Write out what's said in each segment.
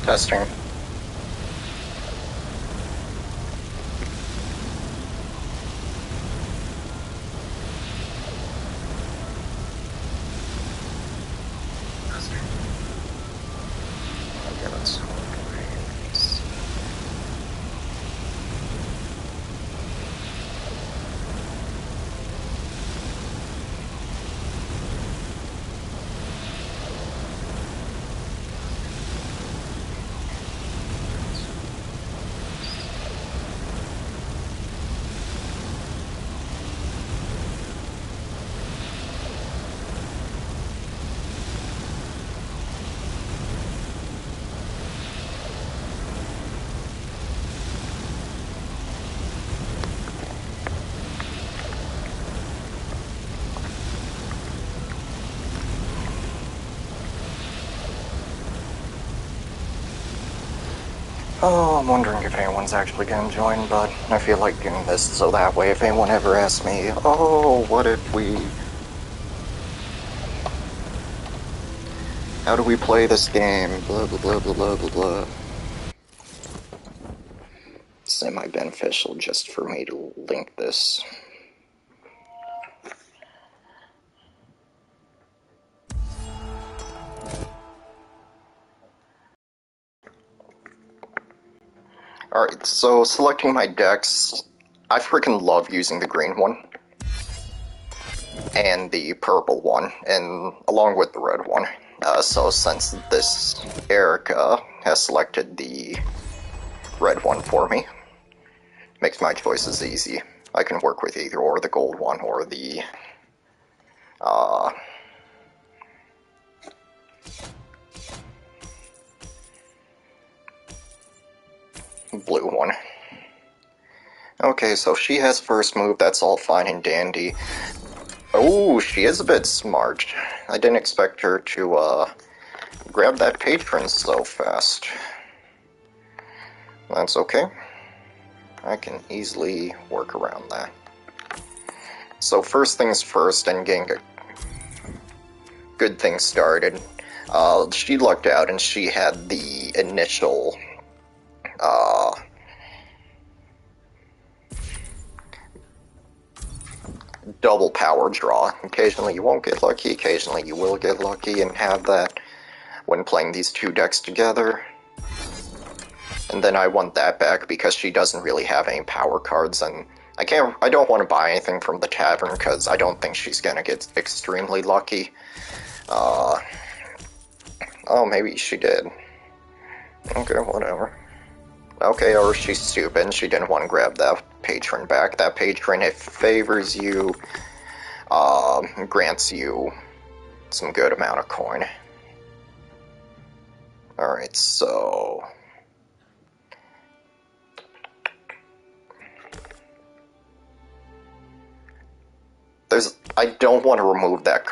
Testing. Okay, let's Oh, I'm wondering if anyone's actually gonna join, but I feel like doing this so that way if anyone ever asks me, oh, what if we... How do we play this game? Blah, blah, blah, blah, blah, blah, blah. Semi-beneficial just for me to link this. Alright, so selecting my decks, I freaking love using the green one. And the purple one, and along with the red one. So since this Erica has selected the red one for me, makes my choices easy. I can work with either or the gold one or the blue one. Okay, so she has first move, that's all fine and dandy. Oh, she is a bit smart. I didn't expect her to grab that patron so fast. That's okay. I can easily work around that. So first things first, and getting a good thing started, she lucked out and she had the initial double power draw. Occasionally you won't get lucky, occasionally you will get lucky and have that when playing these two decks together. And then I want that back because she doesn't really have any power cards, and I don't want to buy anything from the tavern because I don't think she's gonna get extremely lucky. Oh, maybe she did. Okay, whatever. Okay, or she's stupid and she didn't want to grab that patron back. That patron, it favors you, grants you some good amount of coin. Alright, so... I don't want to remove that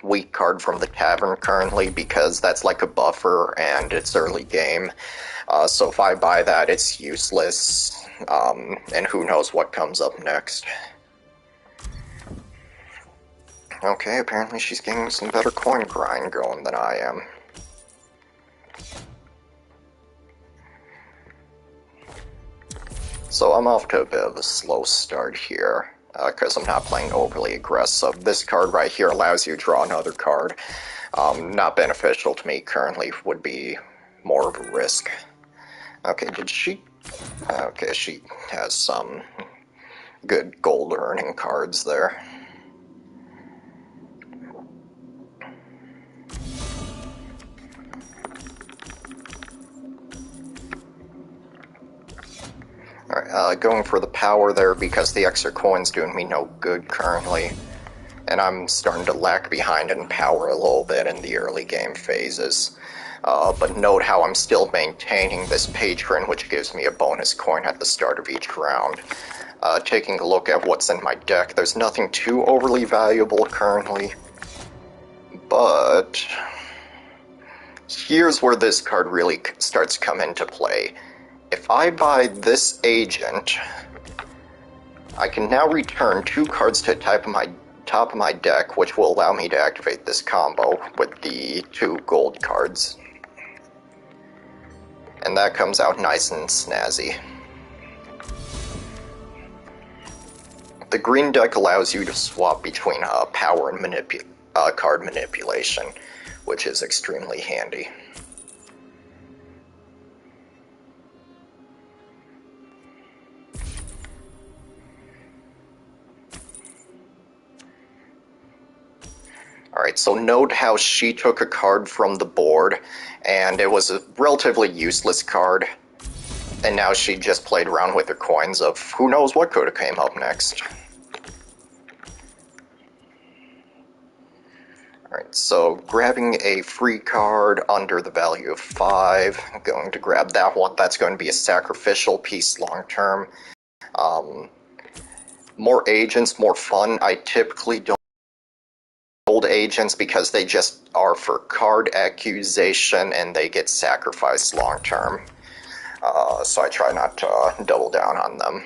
weak card from the tavern currently because that's like a buffer and it's early game. So if I buy that, it's useless, and who knows what comes up next. Okay, apparently she's getting some better coin grind going than I am. So I'm off to a bit of a slow start here, because I'm not playing overly aggressive. This card right here allows you to draw another card. Not beneficial to me currently, would be more of a risk. Okay, did she... Okay, she has some good gold earning cards there. Alright, going for the power there because the extra coin's doing me no good currently. And I'm starting to lag behind in power a little bit in the early game phases. But note how I'm still maintaining this patron, which gives me a bonus coin at the start of each round. Taking a look at what's in my deck, there's nothing too overly valuable currently. But... here's where this card really starts to come into play. If I buy this agent, I can now return 2 cards to top of my deck, which will allow me to activate this combo with the 2 gold cards. And that comes out nice and snazzy. The green deck allows you to swap between power and card manipulation, which is extremely handy. Alright, so note how she took a card from the board, and it was a relatively useless card, and now she just played around with her coins of who knows what could have came up next. Alright, so grabbing a free card under the value of 5, I'm going to grab that one. That's going to be a sacrificial piece long term. More agents, more fun. I typically don't hold agents because they just are for card accusation and they get sacrificed long term. So I try not to double down on them.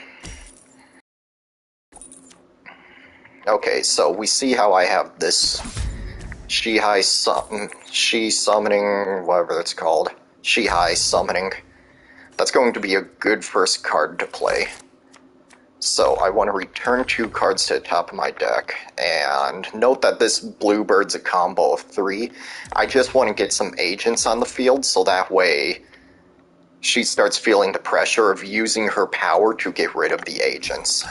Okay, so we see how I have this she summoning, whatever it's called. She-High summoning. That's going to be a good first card to play. So I want to return 2 cards to the top of my deck, and note that this Bluebird's a combo of 3. I just want to get some agents on the field, so that way she starts feeling the pressure of using her power to get rid of the agents.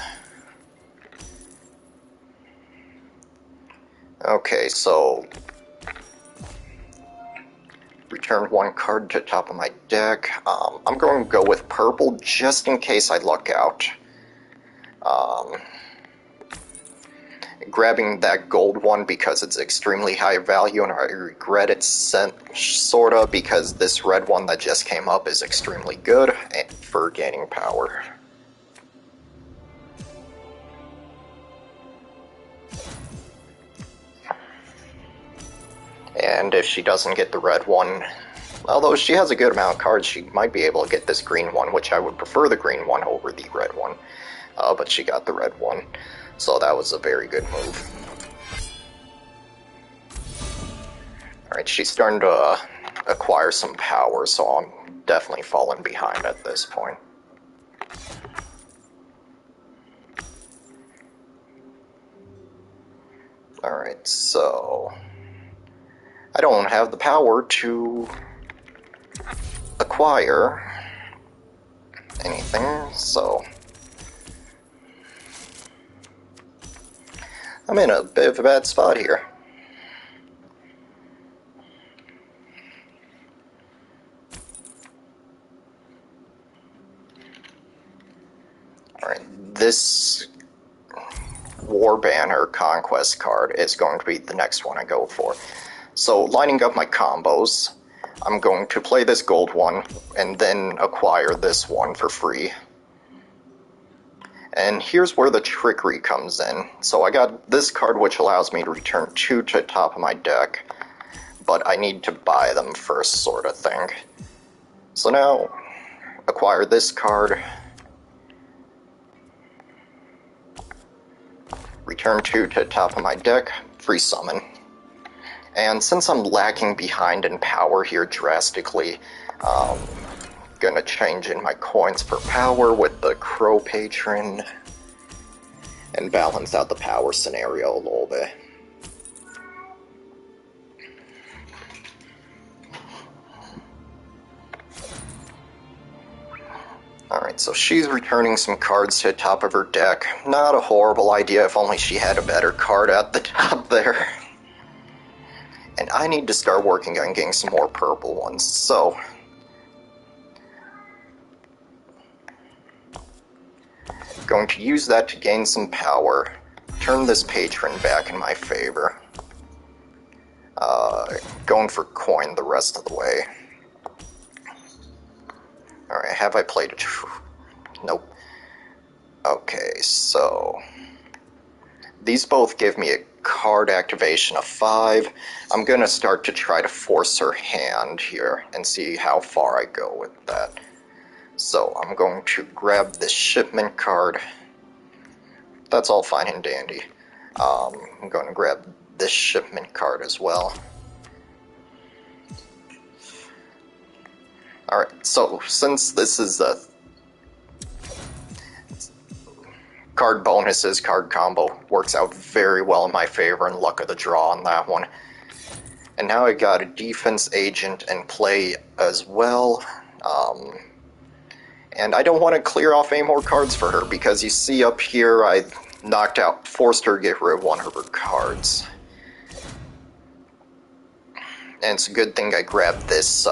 Okay, so return 1 card to the top of my deck. I'm going to go with purple just in case I luck out. Grabbing that gold one because it's extremely high value, and I regret it sorta because this red one that just came up is extremely good for gaining power. And if she doesn't get the red one, although she has a good amount of cards, she might be able to get this green one, which I would prefer the green one over the red one. But she got the red one, so that was a very good move. Alright, she's starting to acquire some power, so I'm definitely falling behind at this point. Alright, so I don't have the power to acquire anything, so I'm in a bit of a bad spot here. Alright, this War Banner Conquest card is going to be the next one I go for. So, lining up my combos, I'm going to play this gold one, and then acquire this one for free. And here's where the trickery comes in. So I got this card which allows me to return 2 to the top of my deck, but I need to buy them first, sort of thing. So now, acquire this card, return 2 to the top of my deck, free summon. And since I'm lagging behind in power here drastically, gonna change in my coins per power with the Crow Patron and balance out the power scenario a little bit. Alright, so she's returning some cards to the top of her deck. Not a horrible idea, if only she had a better card at the top there. And I need to start working on getting some more purple ones, so going to use that to gain some power, turn this patron back in my favor. Going for coin the rest of the way. Alright, have I played it? Nope. Okay, so these both give me a card activation of 5. I'm gonna start to try to force her hand here and see how far I go with that. So I'm going to grab this shipment card. That's all fine and dandy. I'm going to grab this shipment card as well. Alright, so since this is a card bonuses, card combo, works out very well in my favor and luck of the draw on that one. And now I got a defense agent in play as well. And I don't want to clear off any more cards for her, because you see up here I forced her to get rid of one of her cards. And it's a good thing I grabbed this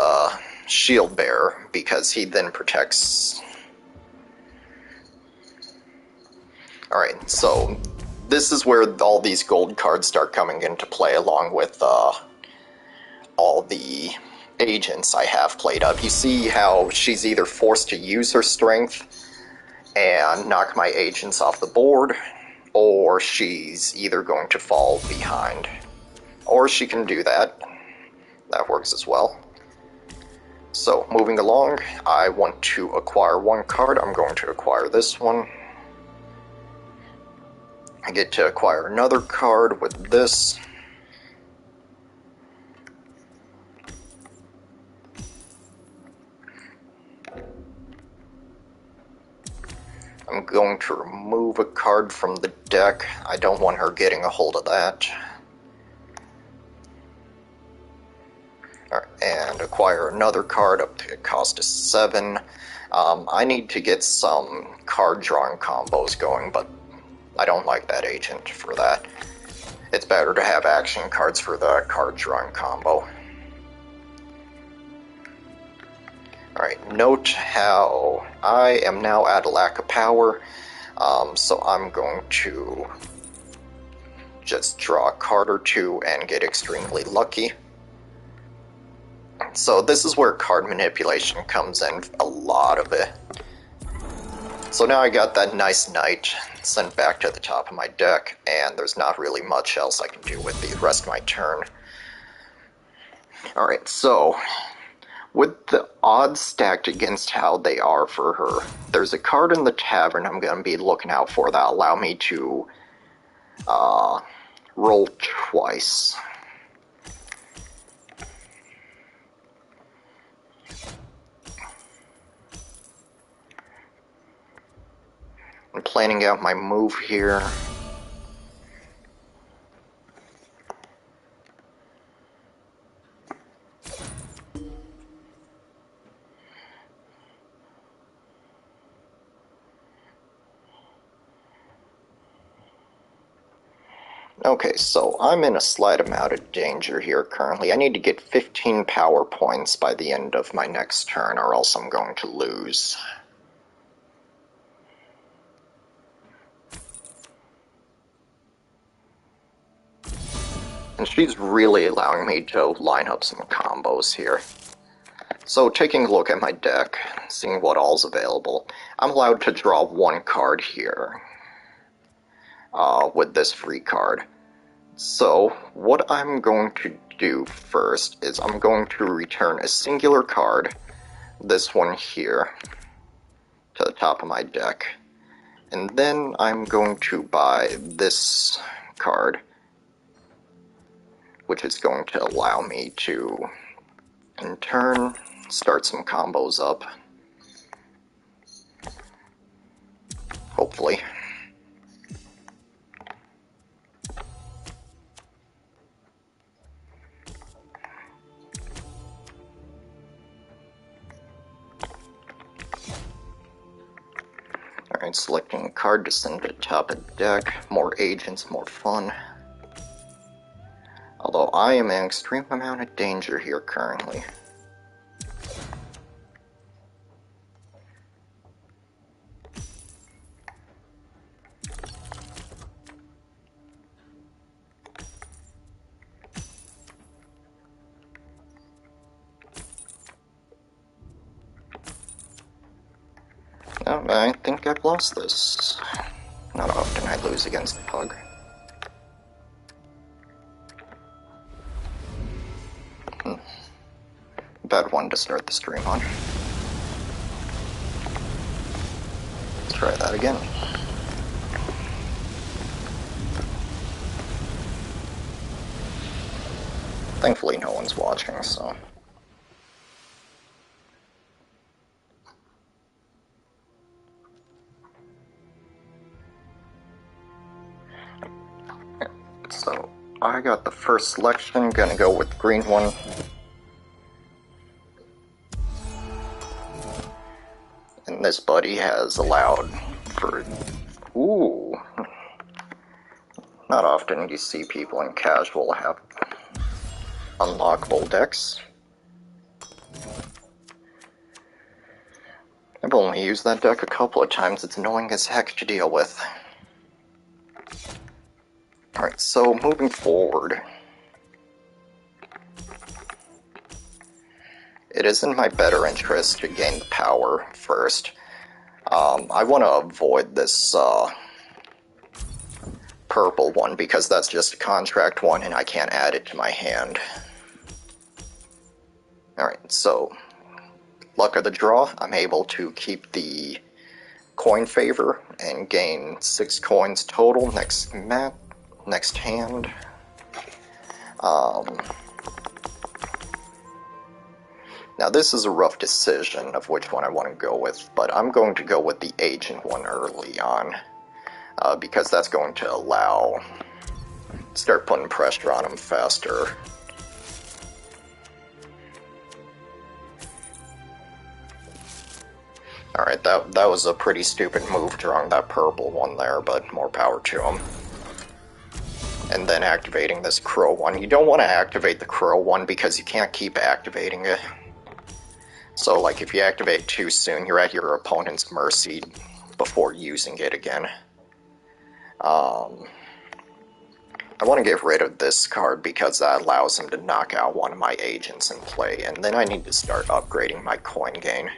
shield bearer, because he then protects. Alright, so this is where all these gold cards start coming into play, along with all the agents I have played up. You see how she's either forced to use her strength and knock my agents off the board, or she's either going to fall behind. Or she can do that. That works as well. So, moving along, I want to acquire one card. I'm going to acquire this one. I get to acquire another card with this. I'm going to remove a card from the deck. I don't want her getting a hold of that. And acquire another card up to a cost of 7. I need to get some card drawing combos going, but I don't like that agent for that. It's better to have action cards for the card drawing combo. Alright, note how I am now at a lack of power, so I'm going to just draw a card or two and get extremely lucky. So this is where card manipulation comes in, a lot of it. So now I got that nice knight sent back to the top of my deck, and there's not really much else I can do with the rest of my turn. Alright, so with the odds stacked against how they are for her, there's a card in the tavern I'm going to be looking out for that allow me to roll twice. I'm planning out my move here. Okay, so I'm in a slight amount of danger here currently. I need to get 15 power points by the end of my next turn, or else I'm going to lose. And she's really allowing me to line up some combos here. So, taking a look at my deck, seeing what all's available, I'm allowed to draw one card here with this free card. So, what I'm going to do first is I'm going to return a singular card, this one here, to the top of my deck. And then I'm going to buy this card, which is going to allow me to, in turn, start some combos up. Hopefully. Alright, selecting a card to send to the top of the deck. More agents, more fun. Although I am in an extreme amount of danger here currently. Oh, I think I've lost this. Not often I lose against a pug. Bad one to start the stream on. Let's try that again. Thankfully no one's watching, so... So I got the first selection, gonna go with the green one. And this buddy has allowed for... Ooh. Not often you see people in casual have unlockable decks. I've only used that deck a couple of times, it's annoying as heck to deal with. Alright, so moving forward. It is in my better interest to gain the power first. I want to avoid this purple one because that's just a contract one and I can't add it to my hand. Alright, so luck of the draw, I'm able to keep the coin favor and gain 6 coins total next hand. Now this is a rough decision of which one I want to go with, but I'm going to go with the agent one early on, because that's going to start putting pressure on him faster. Alright, that was a pretty stupid move drawing that purple one there, but more power to him. And then activating this crow one. You don't want to activate the crow one because you can't keep activating it. So, like, if you activate too soon, you're at your opponent's mercy before using it again. I want to get rid of this card because that allows him to knock out one of my agents in play, and then I need to start upgrading my coin gain.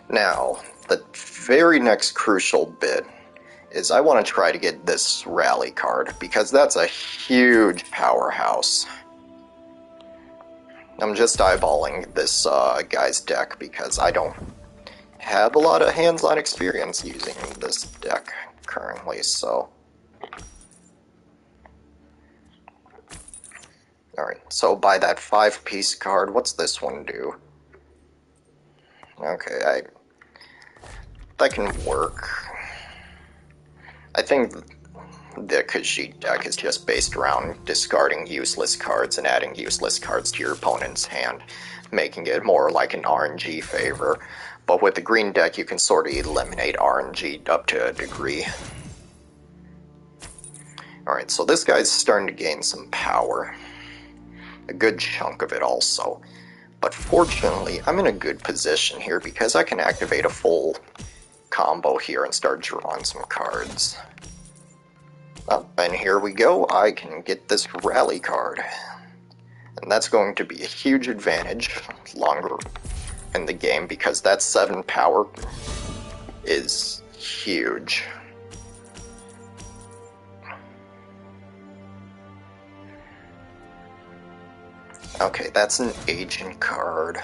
Now, the very next crucial bit is I want to try to get this rally card, because that's a huge powerhouse. I'm just eyeballing this guy's deck because I don't have a lot of hands-on experience using this deck currently, so... Alright, so buy that 5-piece card. What's this one do? Okay, that can work. I think the Khajiit deck is just based around discarding useless cards and adding useless cards to your opponent's hand, making it more like an RNG favor. But with the green deck, you can sort of eliminate RNG up to a degree. Alright, so this guy's starting to gain some power. A good chunk of it also. But fortunately, I'm in a good position here because I can activate a full combo here and start drawing some cards. And here we go, I can get this rally card. And that's going to be a huge advantage longer in the game because that 7 power is huge. Okay, that's an agent card.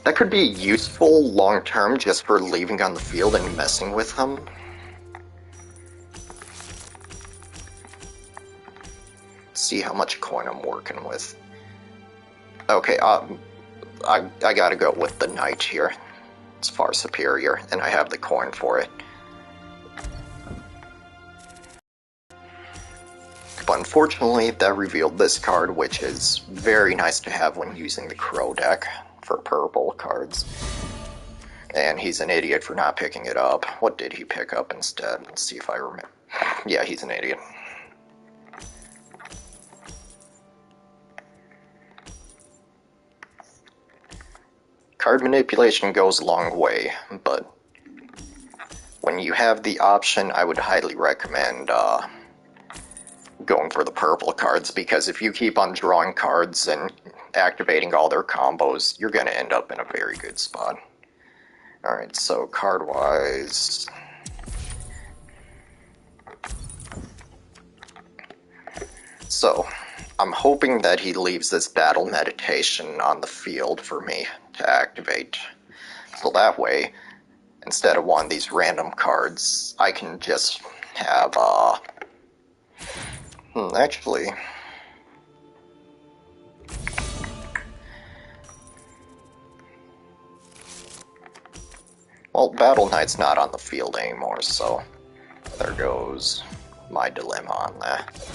That could be useful long-term just for leaving on the field and messing with them. See how much coin I'm working with. Okay, I gotta go with the knight here. It's far superior, and I have the coin for it. But unfortunately, that revealed this card, which is very nice to have when using the Crow deck for purple cards. And he's an idiot for not picking it up. What did he pick up instead? Let's see if I remember. Yeah, he's an idiot. Card manipulation goes a long way, but when you have the option, I would highly recommend going for the purple cards, because if you keep on drawing cards and activating all their combos, you're going to end up in a very good spot. Alright, so card-wise... So, I'm hoping that he leaves this battle meditation on the field for me to activate. So that way, instead of one of these random cards, I can just have, actually... Well, Battle Knight's not on the field anymore, so there goes my dilemma on that.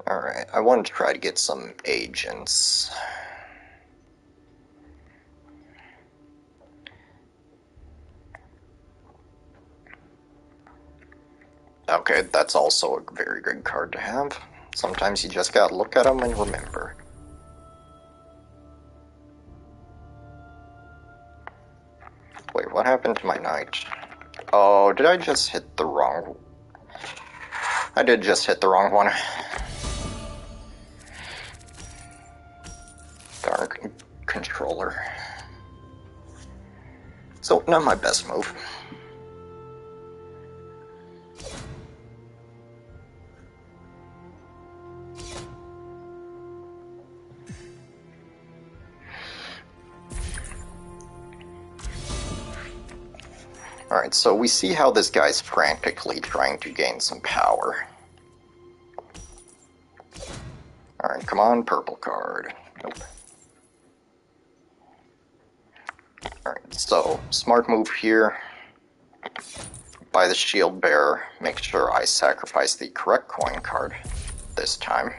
Alright, I want to try to get some agents. Okay, that's also a very good card to have. Sometimes you just gotta look at them and remember. Wait, what happened to my knight? Oh, did I just hit the wrong... I did just hit the wrong one. Darn controller. So, not my best move. Alright, so we see how this guy's frantically trying to gain some power. Alright, come on, purple card. Nope. Alright, so, smart move here. Buy the shield bearer. Make sure I sacrifice the correct coin card this time.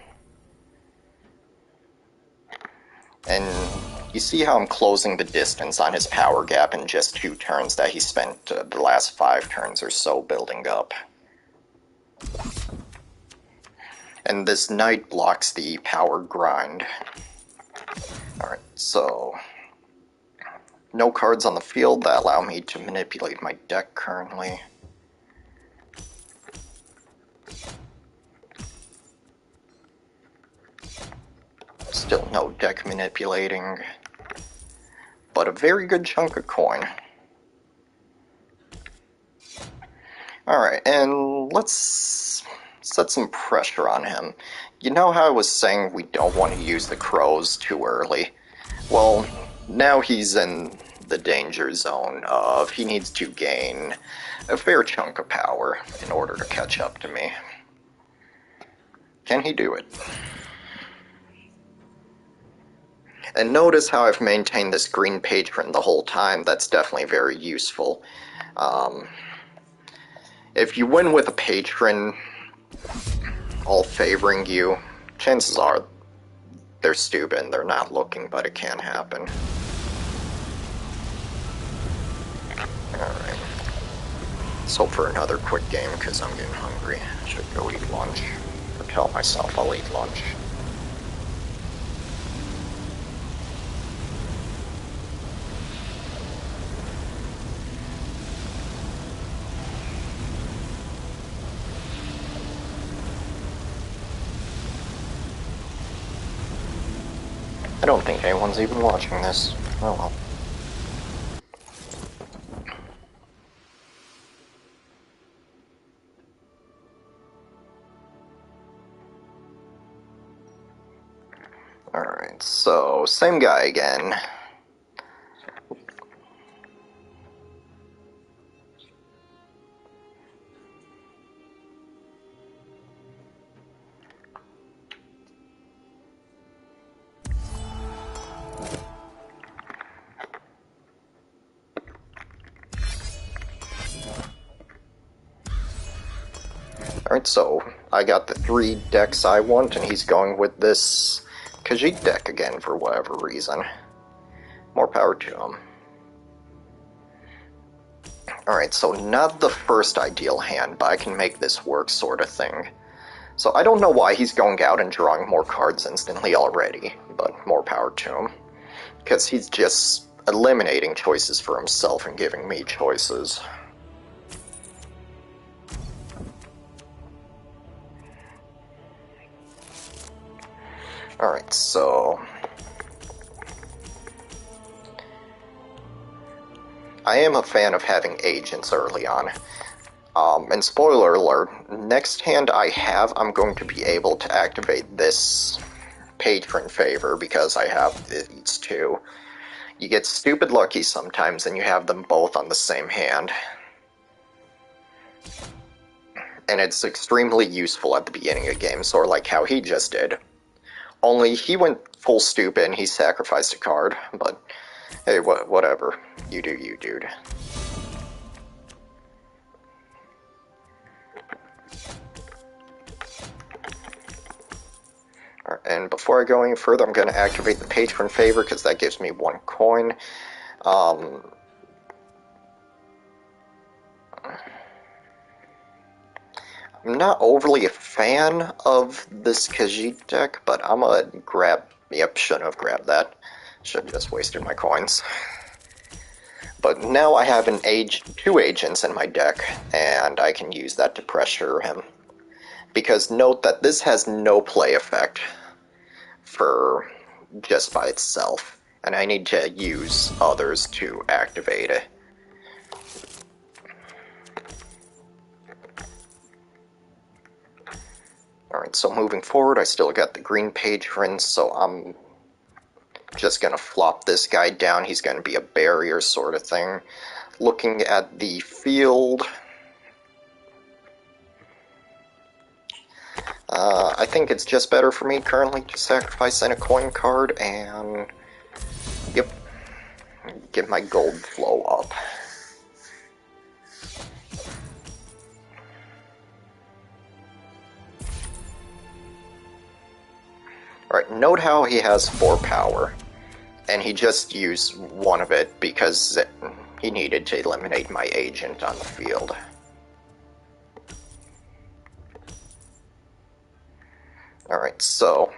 And you see how I'm closing the distance on his power gap in just 2 turns that he spent the last 5 turns or so building up. And this knight blocks the power grind. Alright, so... no cards on the field that allow me to manipulate my deck currently. Still no deck manipulating, but a very good chunk of coin. Alright, and let's set some pressure on him. You know how I was saying we don't want to use the crows too early? Well, now he's in the danger zone of he needs to gain a fair chunk of power in order to catch up to me. Can he do it? And notice how I've maintained this green patron the whole time. That's definitely very useful. If you win with a patron all favoring you, chances are they're stupid and they're not looking, but it can happen. Alright. Let's hope for another quick game because I'm getting hungry. I should go eat lunch. Or tell myself I'll eat lunch. I don't think anyone's even watching this. Oh well. Alright, so same guy again. Alright, so I got the 3 decks I want, and he's going with this Khajiit deck again for whatever reason. More power to him. Alright, so not the first ideal hand, but I can make this work sort of thing. So I don't know why he's going out and drawing more cards instantly already, but more power to him. Because he's just eliminating choices for himself and giving me choices. Alright, so... I am a fan of having agents early on. And spoiler alert, next hand I have, I'm going to be able to activate this patron favor because I have these 2. You get stupid lucky sometimes and you have them both on the same hand. And it's extremely useful at the beginning of games, sort of like how he just did. Only he went full stupid and he sacrificed a card, but hey, whatever. You do you, dude. Alright, and before I go any further, I'm going to activate the patron favor because that gives me 1 coin. I'm not overly a fan of this Khajiit deck, but I'm gonna grab... Yep, shouldn't have grabbed that. Should have just wasted my coins. But now I have 2 agents in my deck, and I can use that to pressure him. Because note that this has no play effect for just by itself, and I need to use others to activate it. Alright, so moving forward, I still got the green patron, so I'm just gonna flop this guy down. He's gonna be a barrier sort of thing. Looking at the field, I think it's just better for me currently to sacrifice in a coin card and, yep, get my gold flow up. Alright, note how he has 4 power, and he just used 1 of it because he needed to eliminate my agent on the field. Alright, so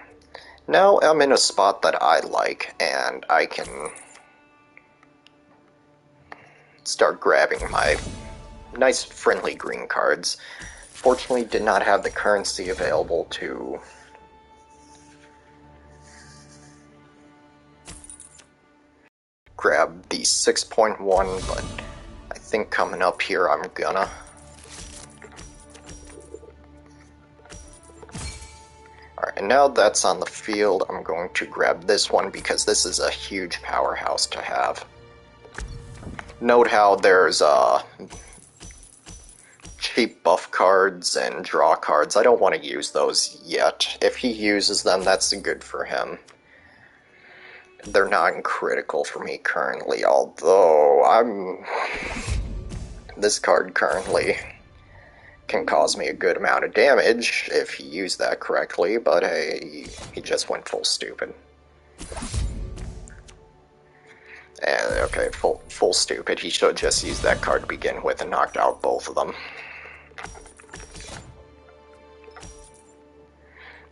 now I'm in a spot that I like, and I can start grabbing my nice friendly green cards. Fortunately, did not have the currency available to grab the 6.1, but I think coming up here I'm gonna. Alright, and now that's on the field, I'm going to grab this one because this is a huge powerhouse to have. Note how there's cheap buff cards and draw cards. I don't want to use those yet. If he uses them, that's good for him. They're not critical for me currently, although this card currently can cause me a good amount of damage if he used that correctly, but hey, he just went full stupid. And okay, full stupid. He should have just used that card to begin with and knocked out both of them.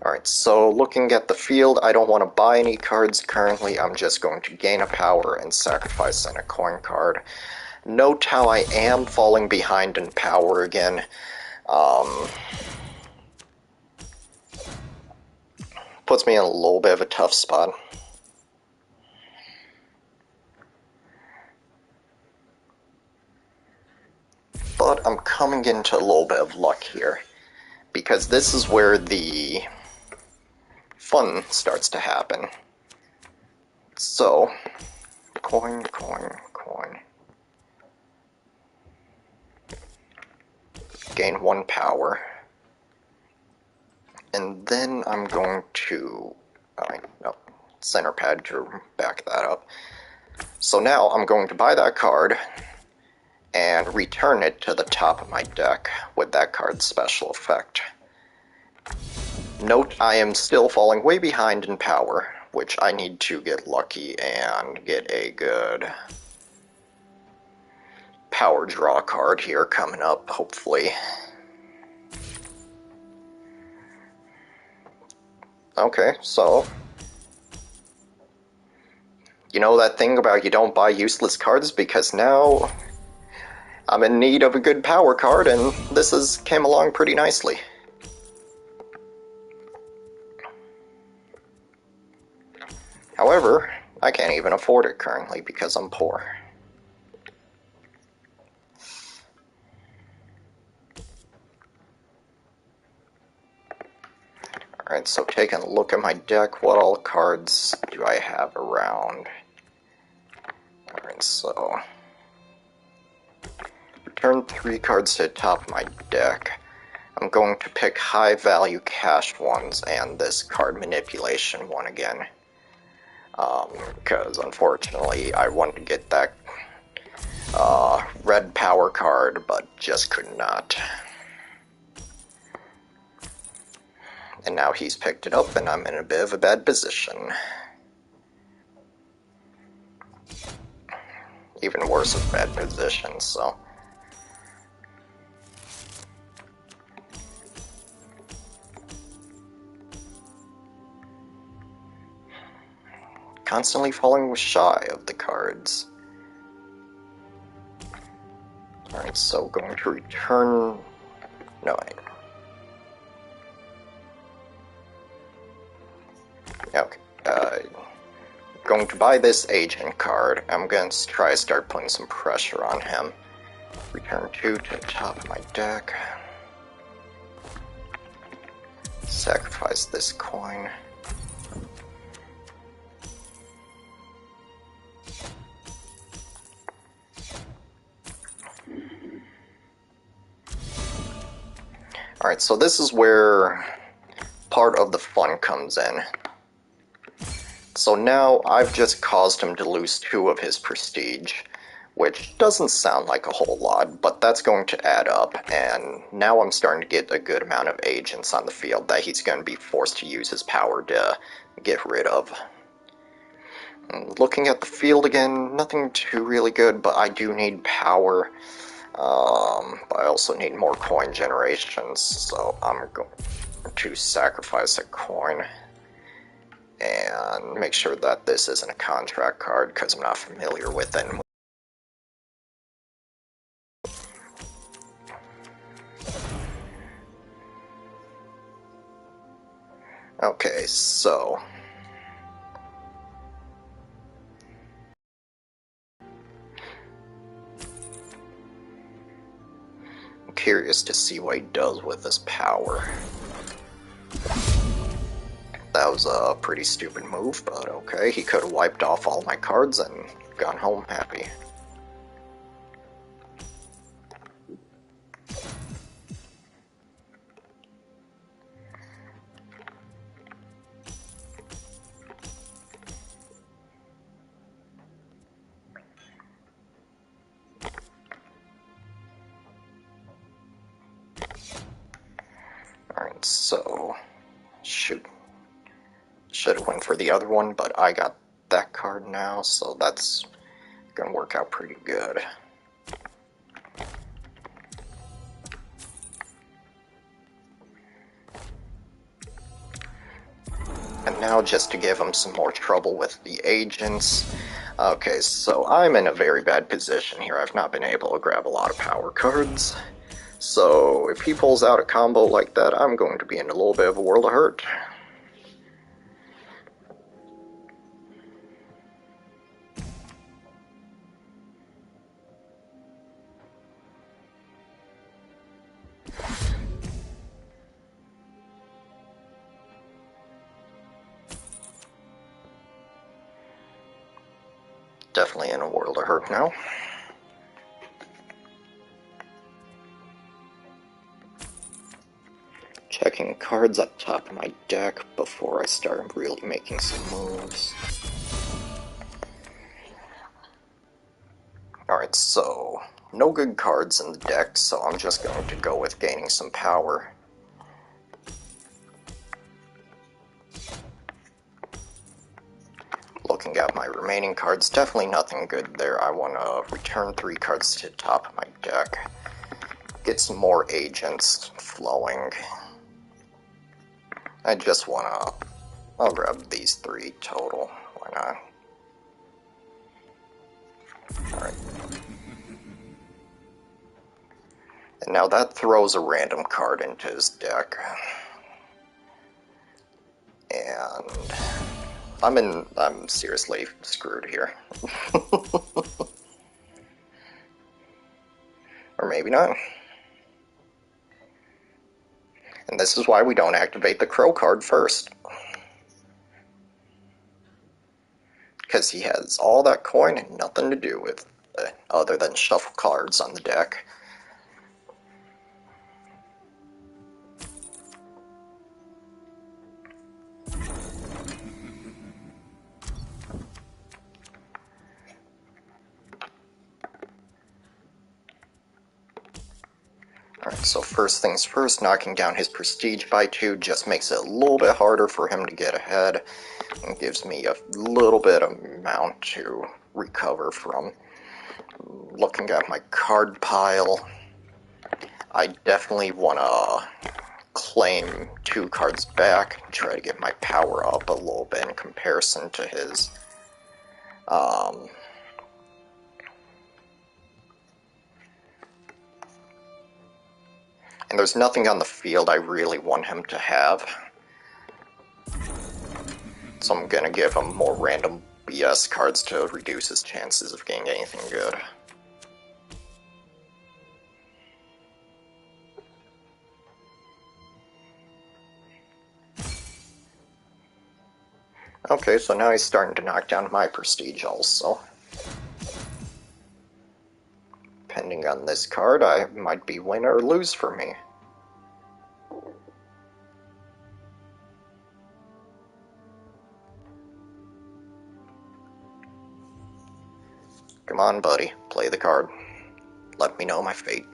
Alright, so looking at the field, I don't want to buy any cards currently. I'm just going to gain a power and sacrifice in a coin card. Note how I am falling behind in power again. Puts me in a little bit of a tough spot. But I'm coming into a little bit of luck here, because this is where the fun starts to happen. So, coin, coin, coin. Gain 1 power. And then I'm going to, no, center pad to back that up. So now I'm going to buy that card and return it to the top of my deck with that card's special effect. Note I am still falling way behind in power, which I need to get lucky and get a good power draw card here coming up, hopefully. Okay, so you know that thing about you don't buy useless cards, because now I'm in need of a good power card, and this came along pretty nicely. However, I can't even afford it currently because I'm poor. Alright, so taking a look at my deck, what all cards do I have around? Alright, so return 3 cards to the top of my deck. I'm going to pick high value cash ones and this card manipulation one again. Because unfortunately I wanted to get that red power card, but just could not. And now he's picked it up and I'm in a bit of a bad position. Even worse of bad position, so... Constantly falling shy of the cards. Alright, so going to return... No, okay, going to buy this agent card. I'm going to try to start putting some pressure on him. Return 2 to the top of my deck. Sacrifice this coin. Alright, so this is where part of the fun comes in. So now I've just caused him to lose 2 of his prestige, which doesn't sound like a whole lot, but that's going to add up, and now I'm starting to get a good amount of agents on the field that he's going to be forced to use his power to get rid of. Looking at the field again, nothing too really good, but I do need power. But I also need more coin generations, so I'm going to sacrifice a coin and make sure that this isn't a contract card because I'm not familiar with it. Okay, so I'm curious to see what he does with this power. That was a pretty stupid move, but okay, he could have wiped off all my cards and gone home happy. Alright, so shoot. Should have went for the other one, but I got that card now, so that's gonna work out pretty good. And now just to give him some more trouble with the agents. Okay, so I'm in a very bad position here. I've not been able to grab a lot of power cards. So if he pulls out a combo like that, I'm going to be in a little bit of a world of hurt. Definitely in a world of hurt now. Checking cards up top of my deck before I start really making some moves. Alright, so no good cards in the deck, so I'm just going to go with gaining some power. Looking at my remaining cards, definitely nothing good there. I want to return 3 cards to the top of my deck. Get some more agents flowing. I just want to... I'll grab these 3 total. Why not? Alright. And now that throws a random card into his deck. And... I'm seriously screwed here. Or maybe not. And this is why we don't activate the Crow card first. Because he has all that coin and nothing to do with it, other than shuffle cards on the deck. So first things first, knocking down his prestige by 2 just makes it a little bit harder for him to get ahead, and gives me a little bit of amount to recover from. Looking at my card pile, I definitely want to claim 2 cards back and try to get my power up a little bit in comparison to his. And there's nothing on the field I really want him to have. So I'm gonna give him more random BS cards to reduce his chances of getting anything good. Okay, so now he's starting to knock down my prestige also. Depending on this card, I might be win or lose for me. Come on, buddy, play the card. Let me know my fate.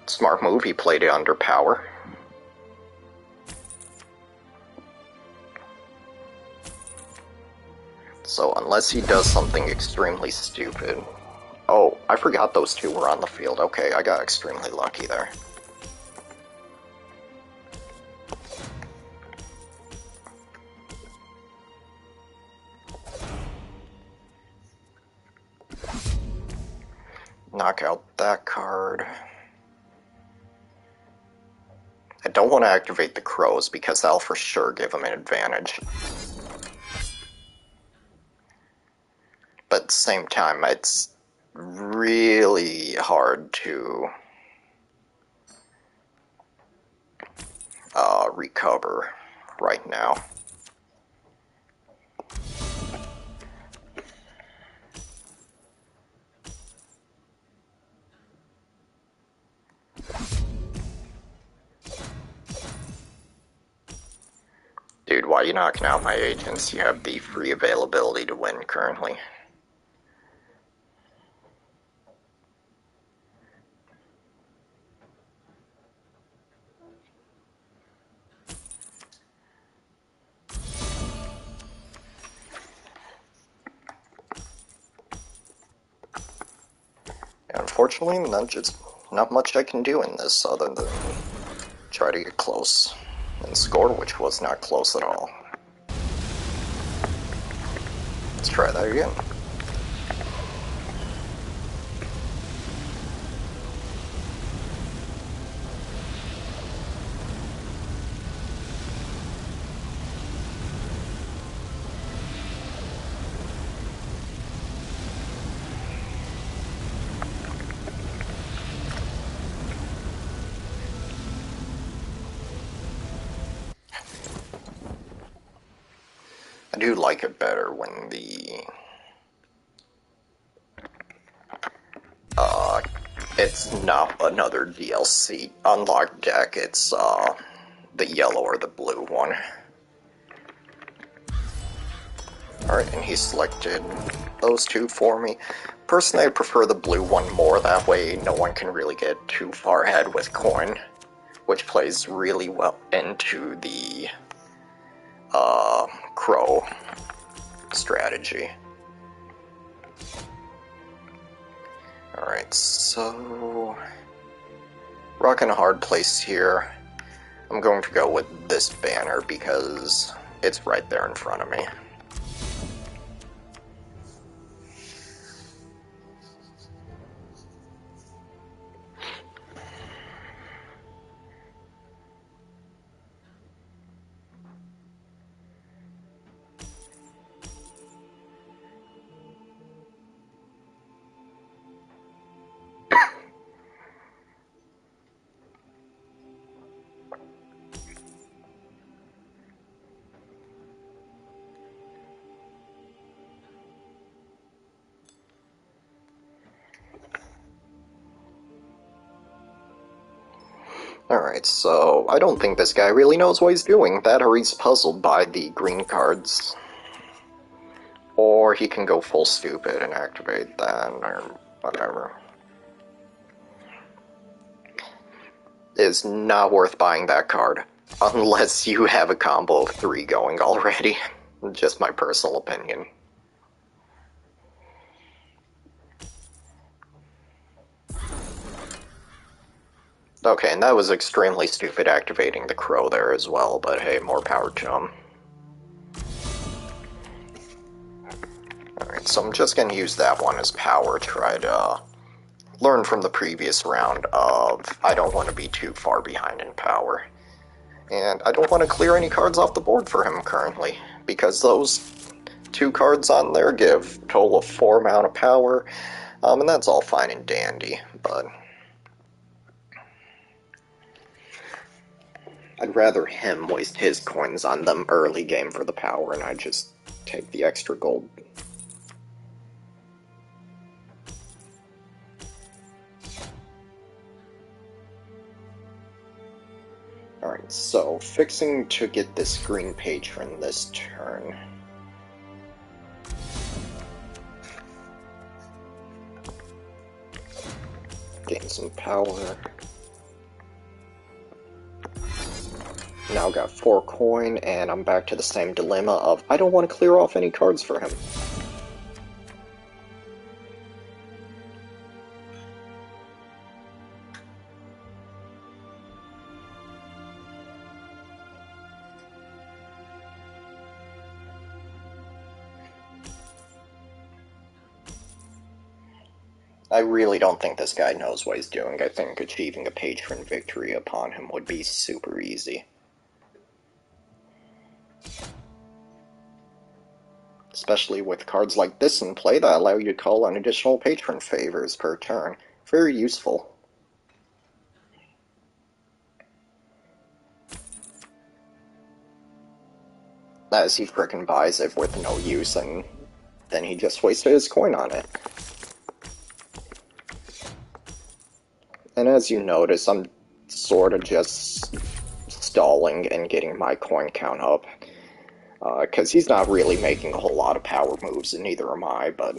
Smart move, he played it under power. So unless he does something extremely stupid... Oh, I forgot those 2 were on the field. Okay, I got extremely lucky there. Knock out that card. I don't want to activate the crows because that'll for sure give him an advantage. But at the same time, it's really hard to recover right now. Dude, why are you knocking out my agents? You have the free availability to win currently. Unfortunately, not much I can do in this other than try to get close and score, which was not close at all. Let's try that again. I do like it better when the it's not another DLC unlocked deck, it's the yellow or the blue one. Alright, and he selected those 2 for me. Personally, I prefer the blue one more, that way no one can really get too far ahead with coin, which plays really well into the crow strategy. Alright, so... rocking a hard place here. I'm going to go with this banner because it's right there in front of me. Alright, so I don't think this guy really knows what he's doing. That or he's puzzled by the green cards. Or he can go full stupid and activate that, or whatever. It's not worth buying that card, unless you have a combo of 3 going already. Just my personal opinion. Okay, and that was extremely stupid activating the crow there as well, but hey, more power to him. Alright, so I'm just gonna use that one as power, try to learn from the previous round of I don't want to be too far behind in power. And I don't want to clear any cards off the board for him currently, because those 2 cards on there give a total of 4 amount of power, and that's all fine and dandy, but I'd rather him waste his coins on them early game for the power, and I just take the extra gold. Alright, so fixing to get this green patron this turn. Gain some power. Now got 4 coin, and I'm back to the same dilemma of I don't want to clear off any cards for him. I really don't think this guy knows what he's doing. I think achieving a patron victory upon him would be super easy. Especially with cards like this in play that allow you to call on additional patron favors per turn. Very useful. As he frickin' buys it with no use, and then he just wasted his coin on it. And as you notice, I'm sort of just stalling and getting my coin count up. Because he's not really making a whole lot of power moves, and neither am I, but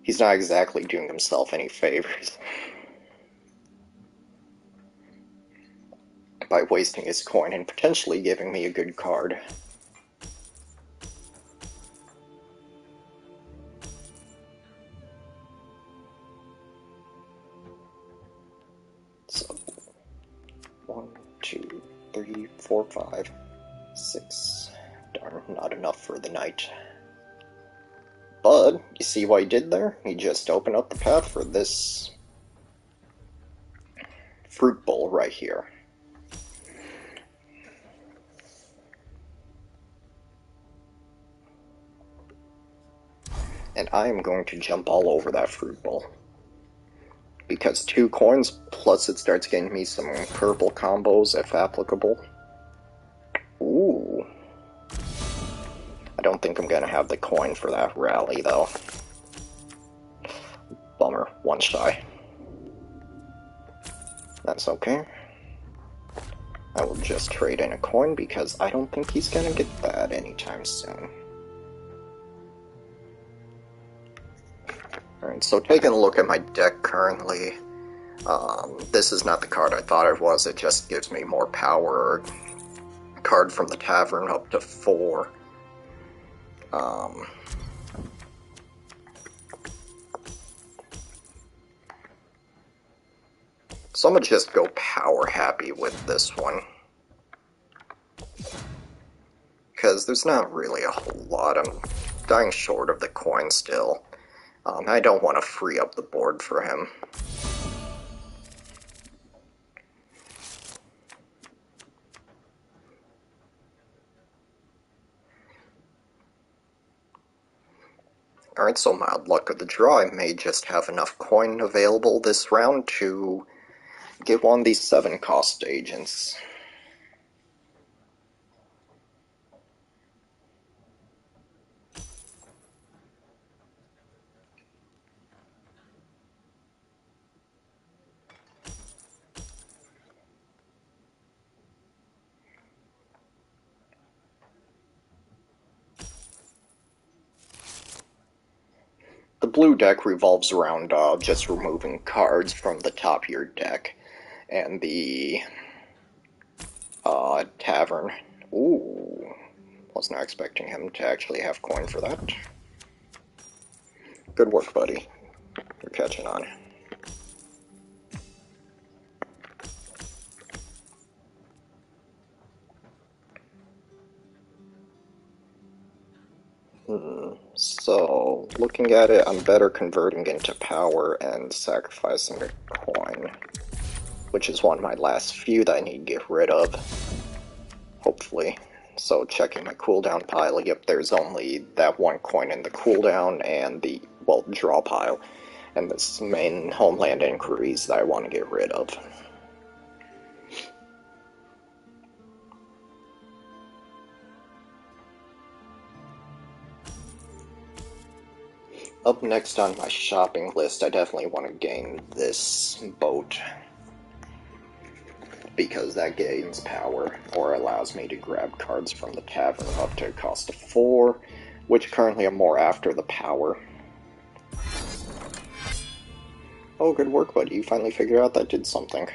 he's not exactly doing himself any favors by wasting his coin and potentially giving me a good card. So, 1, 2, 3, 4, 5, 6. Darn, not enough for the night. But, you see what he did there? He just opened up the path for this fruit bowl right here. And I am going to jump all over that fruit bowl. Because 2 coins, plus it starts getting me some purple combos if applicable. Ooh. I don't think I'm gonna have the coin for that rally, though. Bummer, 1 shy. That's okay. I will just trade in a coin because I don't think he's gonna get that anytime soon. Alright, so taking a look at my deck currently, this is not the card I thought it was. It just gives me more power. Card from the tavern up to 4. So I'm gonna just go power happy with this one. Because there's not really a whole lot. I'm dying short of the coin still. I don't want to free up the board for him. Alright, so mild luck of the draw. I may just have enough coin available this round to get one of these 7-cost agents. blue deck revolves around just removing cards from the top of your deck. And the tavern. Ooh. Was not expecting him to actually have coin for that. Good work, buddy. You're catching on. So, looking at it, I'm better converting into power and sacrificing a coin, which is one of my last few that I need to get rid of, hopefully. So checking my cooldown pile, yep, there's only that one coin in the cooldown and the, well, draw pile, and this main homeland inquiries that I want to get rid of. Up next on my shopping list, I definitely want to gain this boat, because that gains power, or allows me to grab cards from the tavern up to a cost of 4, which currently I'm more after the power. Oh, good work, buddy. You finally figured out that did something.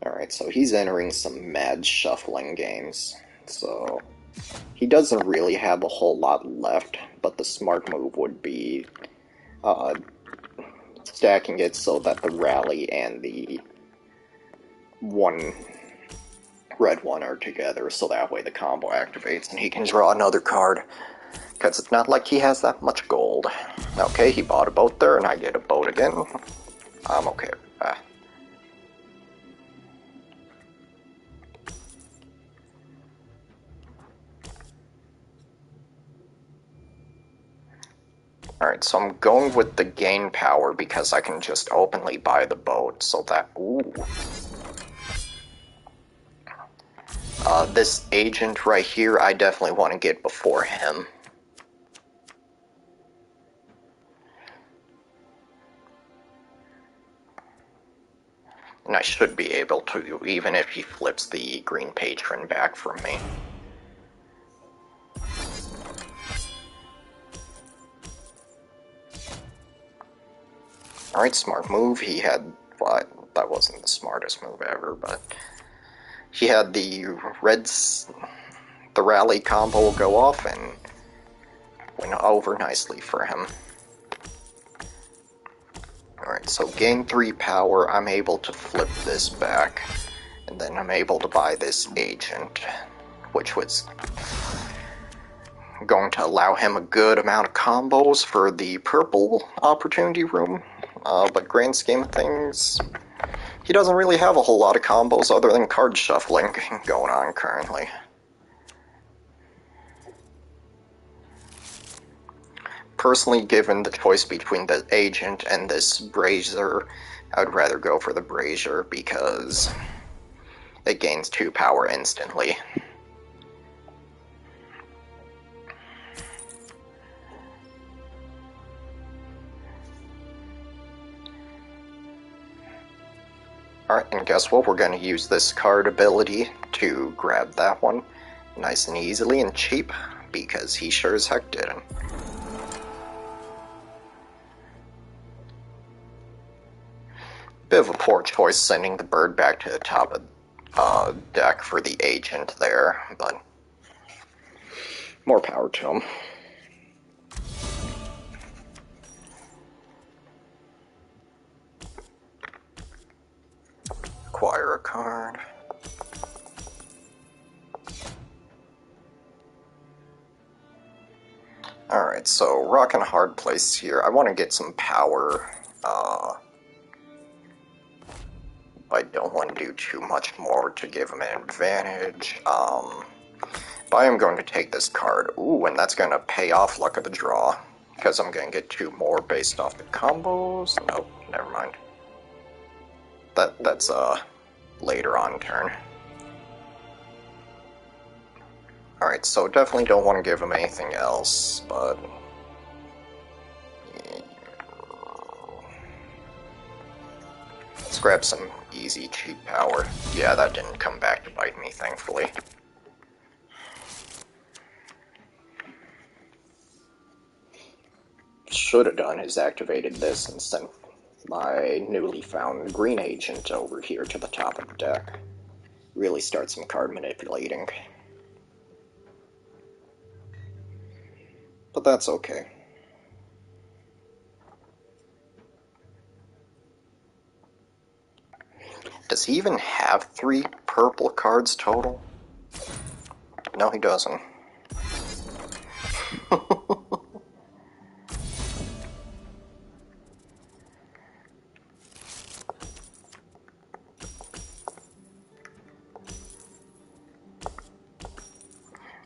Alright, so he's entering some mad shuffling games. So he doesn't really have a whole lot left, but the smart move would be stacking it so that the rally and the one red one are together, so that way the combo activates and he can draw another card. Because it's not like he has that much gold. Okay, he bought a boat there and I get a boat again. I'm okay with that. Alright, so I'm going with the gain power because I can just openly buy the boat, so that... Ooh. This agent right here, I definitely want to get before him. And I should be able to, even if he flips the green patron back from me. Alright, smart move. He had, well, that wasn't the smartest move ever, but he had the reds, the rally combo go off and went over nicely for him. Alright, so gain 3 power, I'm able to flip this back, and then I'm able to buy this agent, which was going to allow him a good amount of combos for the purple opportunity room, but grand scheme of things, he doesn't really have a whole lot of combos other than card shuffling going on currently. Personally, given the choice between the agent and this brazier, I would rather go for the brazier because it gains 2 power instantly. Alright, and guess what? We're going to use this card ability to grab that one nice and easily and cheap, because he sure as heck didn't. Bit of a poor choice sending the bird back to the top of deck for the agent there, but more power to him. Acquire a card. Alright, so rockin' a hard place here. I want to get some power. I don't want to do too much more to give him an advantage. But I am going to take this card. Ooh, and that's going to pay off luck of the draw, because I'm going to get 2 more based off the combos. Nope, never mind. That's later on turn. Alright, so definitely don't want to give him anything else, but Let's grab some easy, cheap power. Yeah, that didn't come back to bite me, thankfully. Should have done is activated this and sent my newly found green agent over here to the top of the deck. Really start some card manipulating. But that's okay. Does he even have 3 purple cards total? No, he doesn't.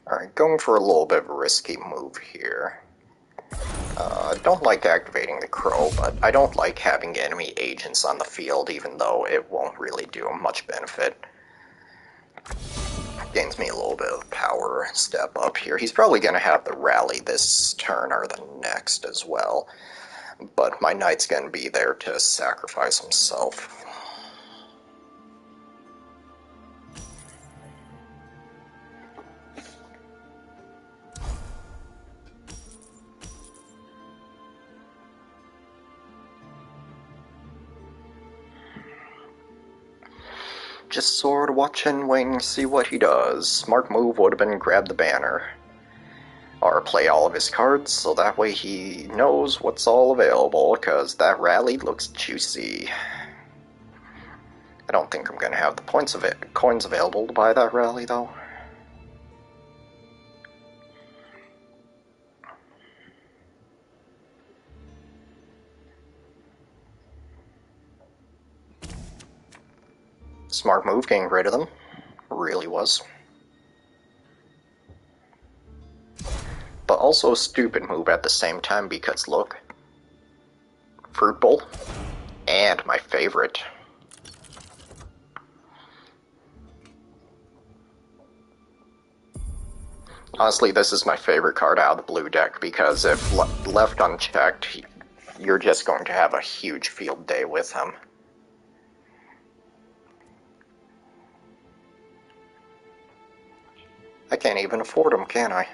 Alright, going for a little bit of a risky move here. I don't like activating the Crow, but I don't like having enemy agents on the field, even though it won't really do much benefit. Gains me a little bit of power step up here. He's probably going to have the rally this turn or the next as well, but my knight's going to be there to sacrifice himself. Just sort of watching, waiting to see what he does. Smart move would have been grab the banner. Or play all of his cards, so that way he knows what's all available, because that rally looks juicy. I don't think I'm going to have the coins available to buy that rally, though. Smart move, getting rid of them. Really was. But also a stupid move at the same time, because look. Fruit Bowl. And my favorite. Honestly, this is my favorite card out of the blue deck, because if left unchecked, you're just going to have a huge field day with him. I can't even afford him, can I?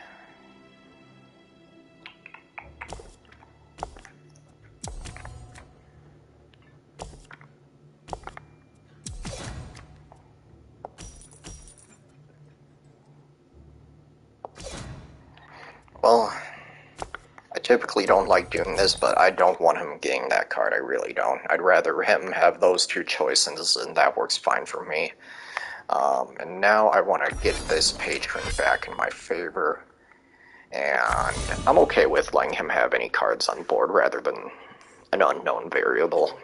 Well, I typically don't like doing this, but I don't want him getting that card, I really don't. I'd rather him have those 2 choices, and that works fine for me. And now I want to get this patron back in my favor, and I'm okay with letting him have any cards on board rather than an unknown variable.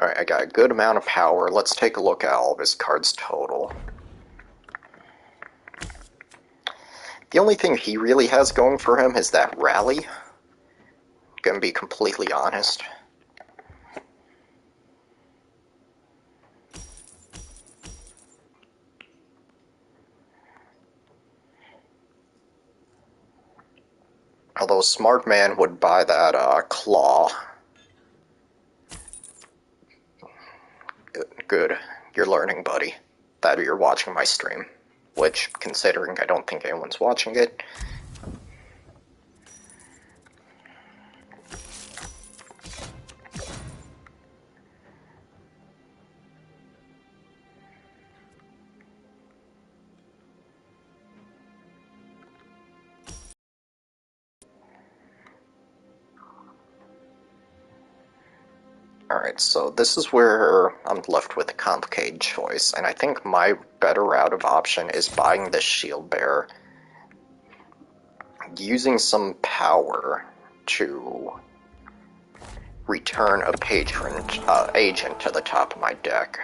Alright, I got a good amount of power. Let's take a look at all of his cards total. The only thing he really has going for him is that rally. Gonna be completely honest. Although Smart Man would buy that claw. Good. You're learning, buddy. That you're watching my stream. Which, considering I don't think anyone's watching it. Alright, so this is where I'm left with a complicated choice, and I think my better route of option is buying this Shield Bearer, using some power to return a agent to the top of my deck,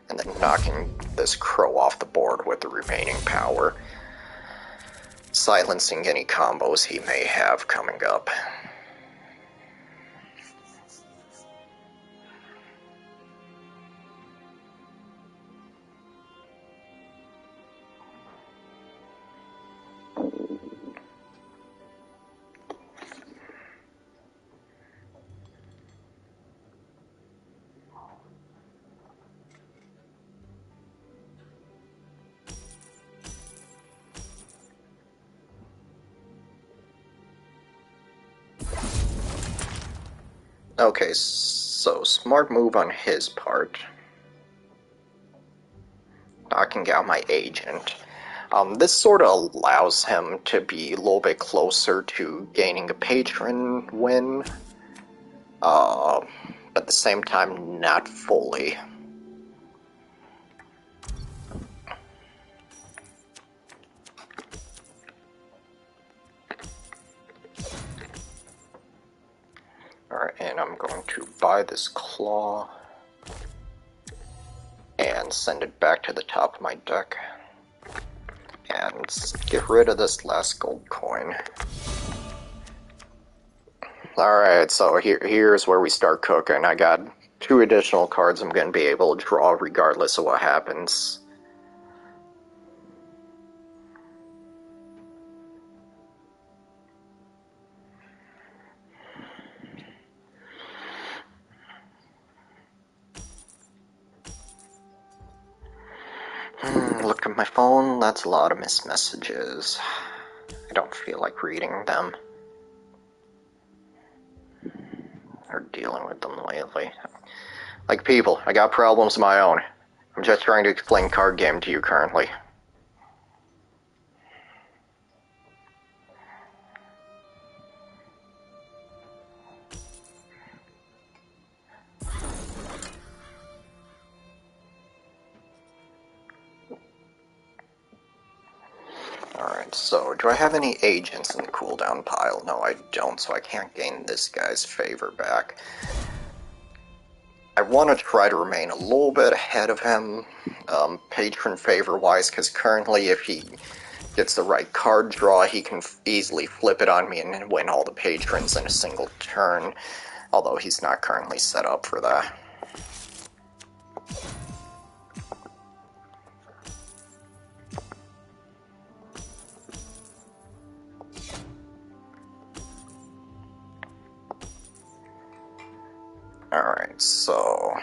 and then knocking this Crow off the board with the remaining power, silencing any combos he may have coming up. Okay, so smart move on his part. Knocking out my agent. This sort of allows him to be a little bit closer to gaining a patron win, but at the same time, not fully. Alright, and I'm going to buy this claw and send it back to the top of my deck. And get rid of this last gold coin. Alright, so here's where we start cooking. I got 2 additional cards I'm going to be able to draw regardless of what happens. Look at my phone, that's a lot of missed messages. I don't feel like reading them. Or dealing with them lately. Like people, I got problems of my own. I'm just trying to explain card game to you currently. Alright, so do I have any agents in the cooldown pile? No, I don't, so I can't gain this guy's favor back. I want to try to remain a little bit ahead of him, patron favor-wise, because currently if he gets the right card draw, he can easily flip it on me and win all the patrons in a single turn, although he's not currently set up for that. Alright, so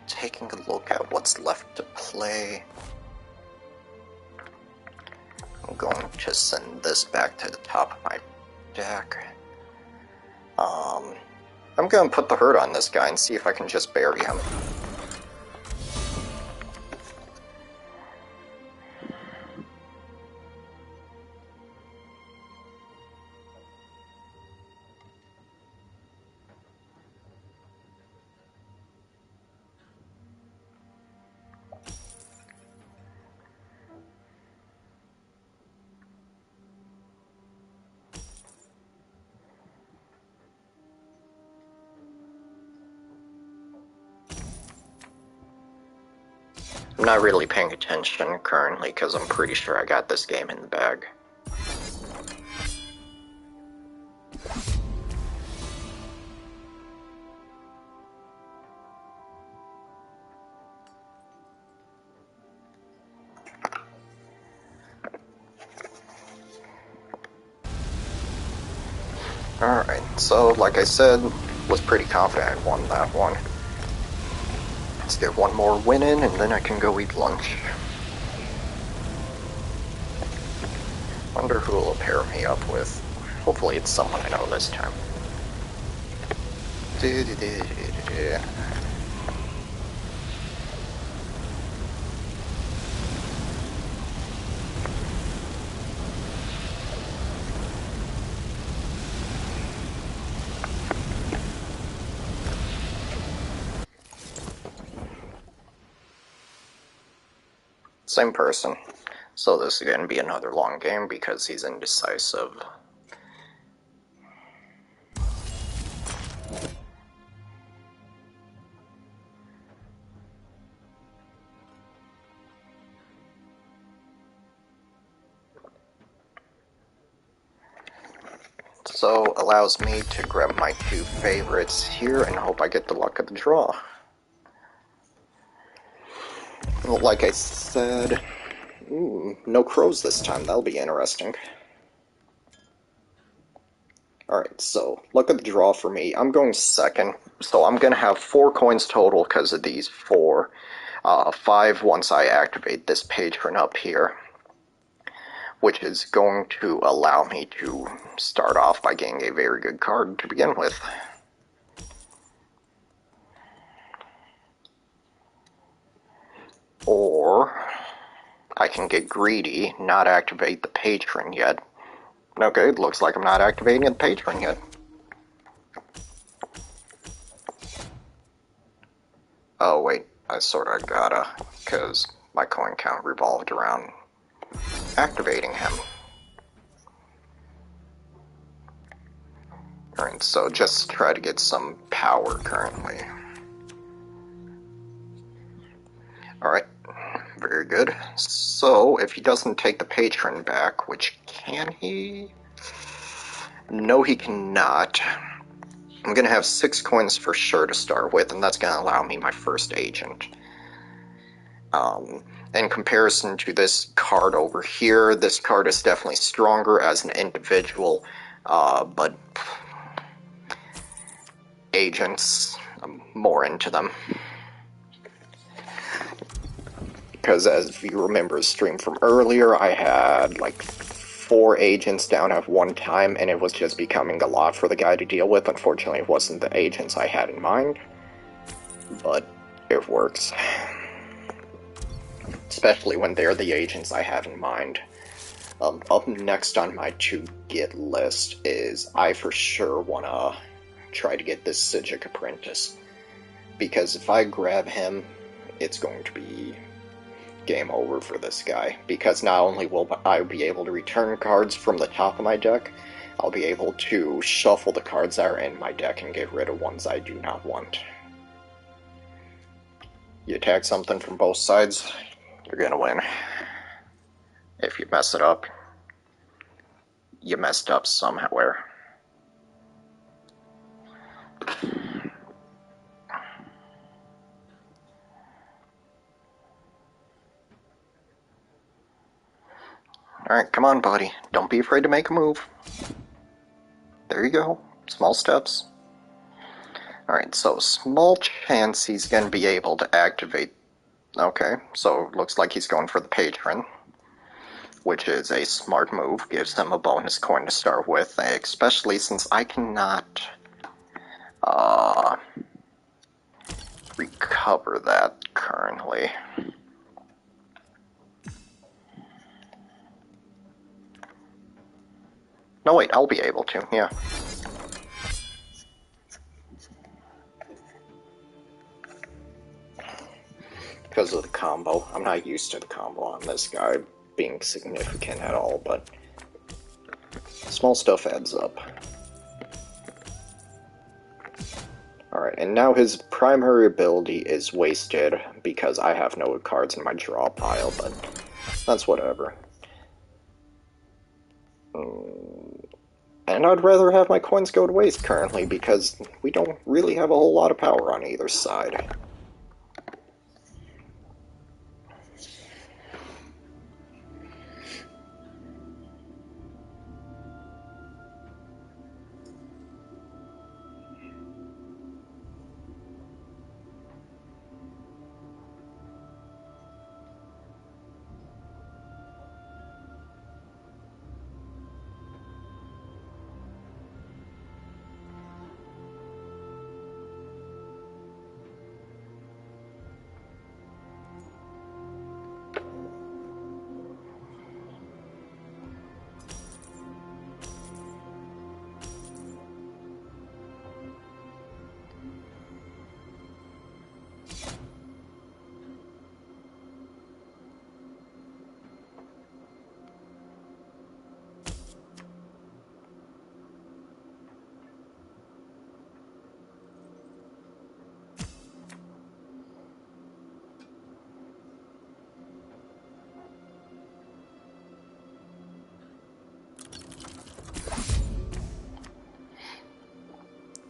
taking a look at what's left to play. I'm going to send this back to the top of my deck. I'm going to put the hurt on this guy and see if I can just bury him. I'm not really paying attention currently because I'm pretty sure I got this game in the bag. Alright, so like I said, was pretty confident I won that one. Let's get one more win in and then I can go eat lunch. Wonder who will pair me up with. Hopefully it's someone I know this time. Same person. So this is going to be another long game because he's indecisive. So allows me to grab my 2 favorites here and hope I get the luck of the draw. Well, like I said, no crows this time. That'll be interesting. Alright, so look at the draw for me. I'm going second, so I'm going to have 4 coins total because of these 4. 5 once I activate this patron up here. which is going to allow me to start off by getting a very good card to begin with. Or I can get greedy, not activate the patron yet. Okay, it looks like I'm not activating the patron yet. Oh wait, I sorta gotta, because my coin count revolved around activating him. Alright, so just try to get some power currently. Alright, very good. So, if he doesn't take the patron back, which can he? No, he cannot. I'm gonna have 6 coins for sure to start with, and that's gonna allow me my first agent. In comparison to this card over here, this card is definitely stronger as an individual, but agents, I'm more into them. Because as if you remember a stream from earlier, I had like 4 agents down at one time, and it was just becoming a lot for the guy to deal with. Unfortunately, it wasn't the agents I had in mind, but it works. Especially when they're the agents I have in mind. Up next on my to-get list is I for sure want to try to get this Sijic Apprentice. Because if I grab him, it's going to be game over for this guy. Because not only will I be able to return cards from the top of my deck, I'll be able to shuffle the cards that are in my deck and get rid of ones I do not want. You attack something from both sides, you're gonna win. If you mess it up, you messed up somewhere. Alright, come on, buddy. Don't be afraid to make a move. There you go. Small steps. Alright, so small chance he's gonna be able to activate. Okay, so looks like he's going for the patron, which is a smart move. Gives him a bonus coin to start with, especially since I cannot recover that currently. No, wait, I'll be able to, yeah. Because of the combo. I'm not used to the combo on this guy being significant at all, but small stuff adds up. Alright, and now his primary ability is wasted because I have no cards in my draw pile, but that's whatever. And I'd rather have my coins go to waste currently because we don't really have a whole lot of power on either side.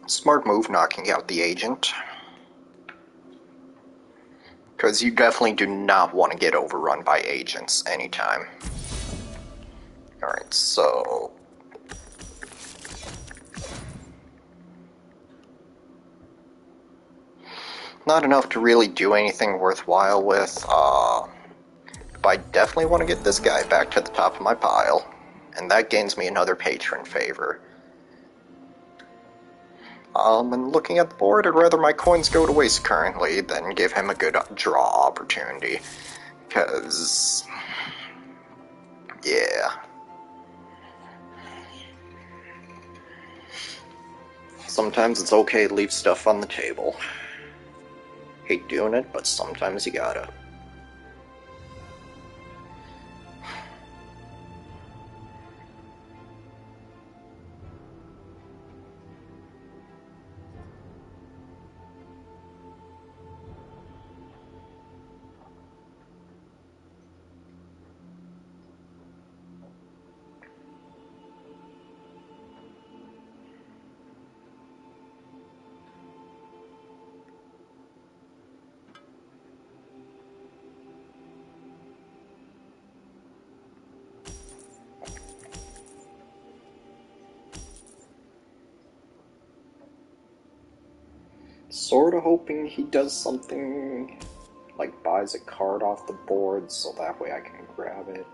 Smart move knocking out the agent. Because you definitely do not want to get overrun by agents anytime. Alright, so... not enough to really do anything worthwhile with. But I definitely want to get this guy back to the top of my pile, and that gains me another patron favor. And looking at the board, I'd rather my coins go to waste currently than give him a good draw opportunity, because, yeah. Sometimes it's okay to leave stuff on the table. Hate doing it, but sometimes you gotta. Sorta hoping he does something like buys a card off the board so that way I can grab it.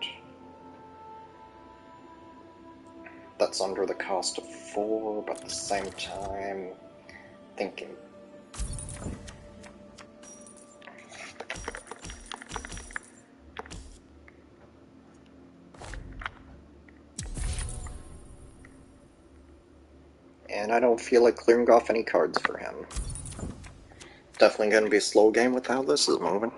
That's under the cost of 4, but at the same time, thinking. And I don't feel like clearing off any cards for him. Definitely gonna be a slow game with how this is moving.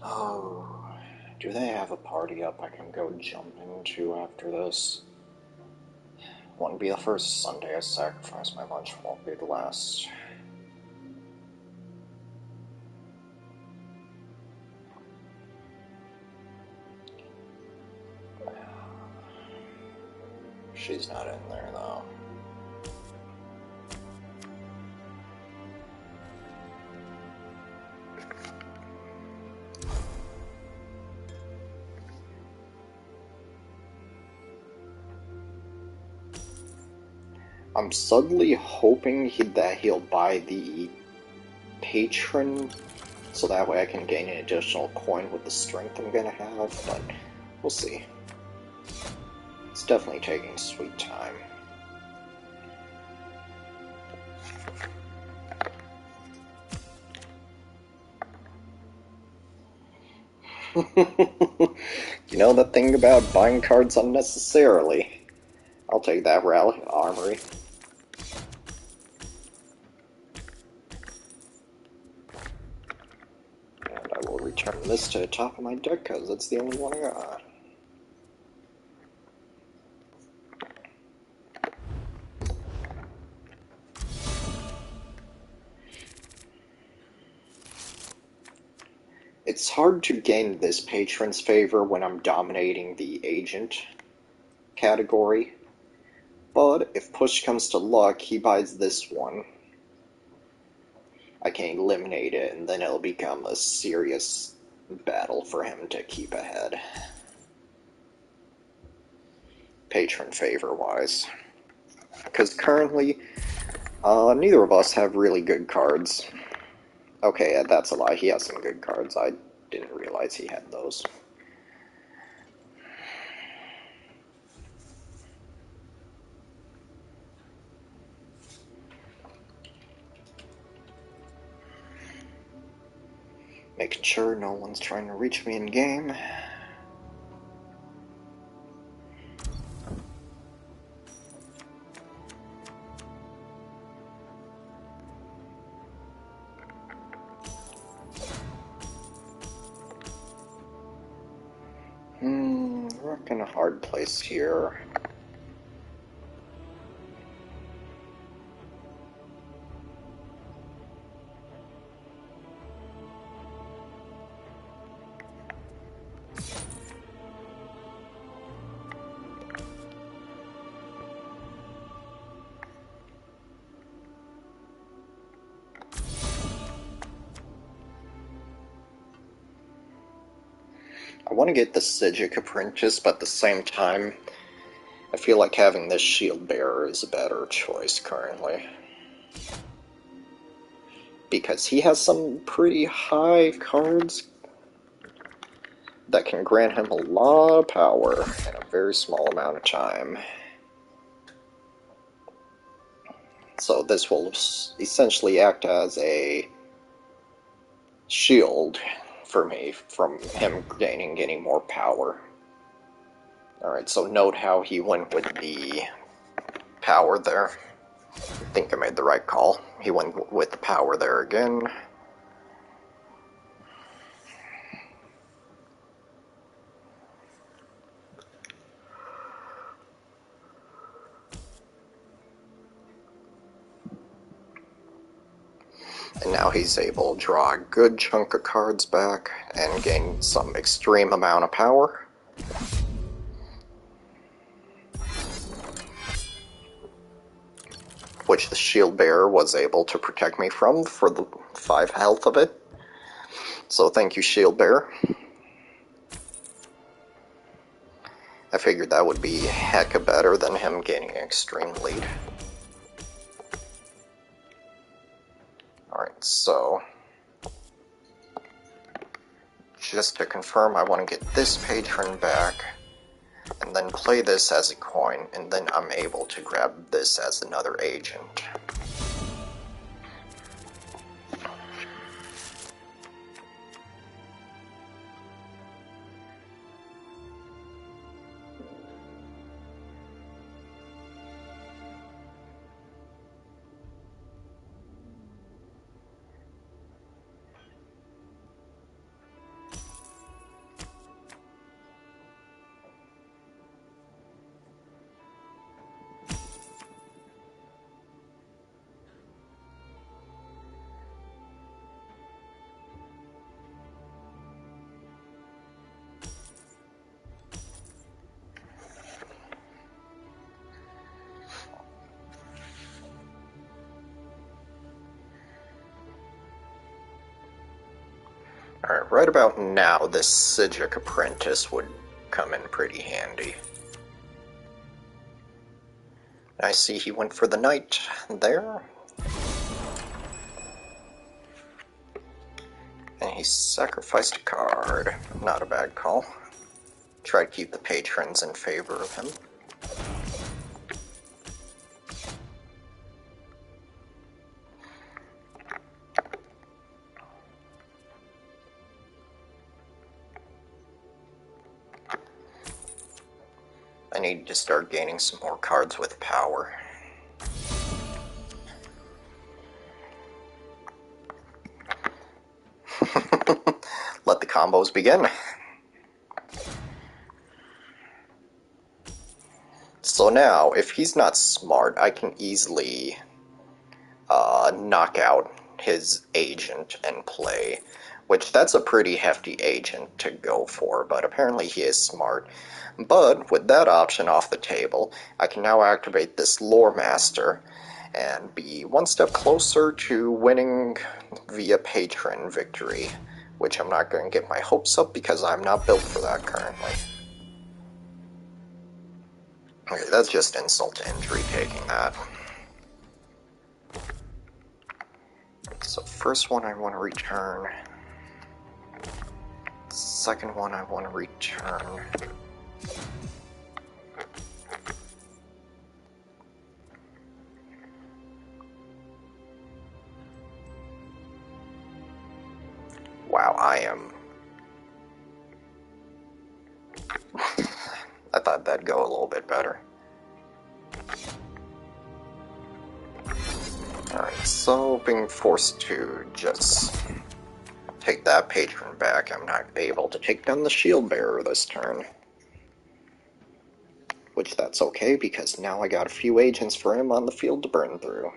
Oh, do they have a party up I can go jumping to after this? Won't be the first Sunday I sacrifice my lunch, won't be the last. She's not in there though. I'm subtly hoping that he'll buy the patron, so that way I can gain an additional coin with the strength I'm gonna have, but we'll see. It's definitely taking sweet time. You know the thing about buying cards unnecessarily? I'll take that rally armory. And I will return this to the top of my deck because it's the only one I got. It's hard to gain this patron's favor when I'm dominating the agent category, but if push comes to luck, he buys this one. I can eliminate it, and then it'll become a serious battle for him to keep ahead. Patron favor-wise. Because currently, neither of us have really good cards. Okay, that's a lie. He has some good cards. I didn't realize he had those. Making sure no one's trying to reach me in game. We're in a hard place here. I want to get the Sijic Apprentice, but at the same time, I feel like having this Shield Bearer is a better choice currently. Because he has some pretty high cards that can grant him a lot of power in a very small amount of time. So this will essentially act as a shield for me from him gaining any more power. Alright, so note how he went with the power there. I think I made the right call. He went with the power there again. And now he's able to draw a good chunk of cards back and gain some extreme amount of power. Which the Shield Bearer was able to protect me from for the 5 health of it. So thank you, Shield Bearer. I figured that would be hecka better than him gaining an extreme lead. Alright, so just to confirm, I want to get this patron back, and then play this as a coin, and then I'm able to grab this as another agent. Alright, right about now, this Sijic Apprentice would come in pretty handy. I see he went for the Knight there. And he sacrificed a card. Not a bad call. Try to keep the patrons in favor of him. I need to start gaining some more cards with power. Let the combos begin. So now, if he's not smart, I can easily knock out his agent and play, which that's a pretty hefty agent to go for, but apparently he is smart. But with that option off the table, I can now activate this Lore Master and be one step closer to winning via patron victory, which I'm not going to get my hopes up because I'm not built for that currently. Okay, that's just insult to injury taking that. So first one I want to return. Second one I want to return. Wow, I am... I thought that'd go a little bit better. Alright, so being forced to just take that patron back, I'm not able to take down the Shield Bearer this turn. Which that's okay, because now I got a few agents for him on the field to burn through.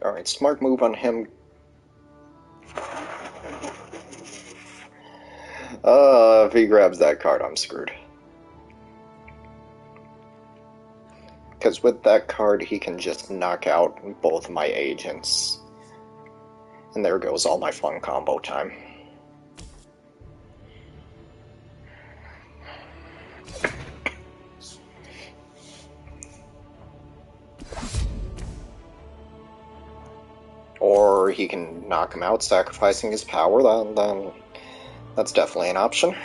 Alright, smart move on him If he grabs that card, I'm screwed. Because with that card, he can just knock out both my agents. And there goes all my fun combo time. Or he can knock him out, sacrificing his power, then that's definitely an option.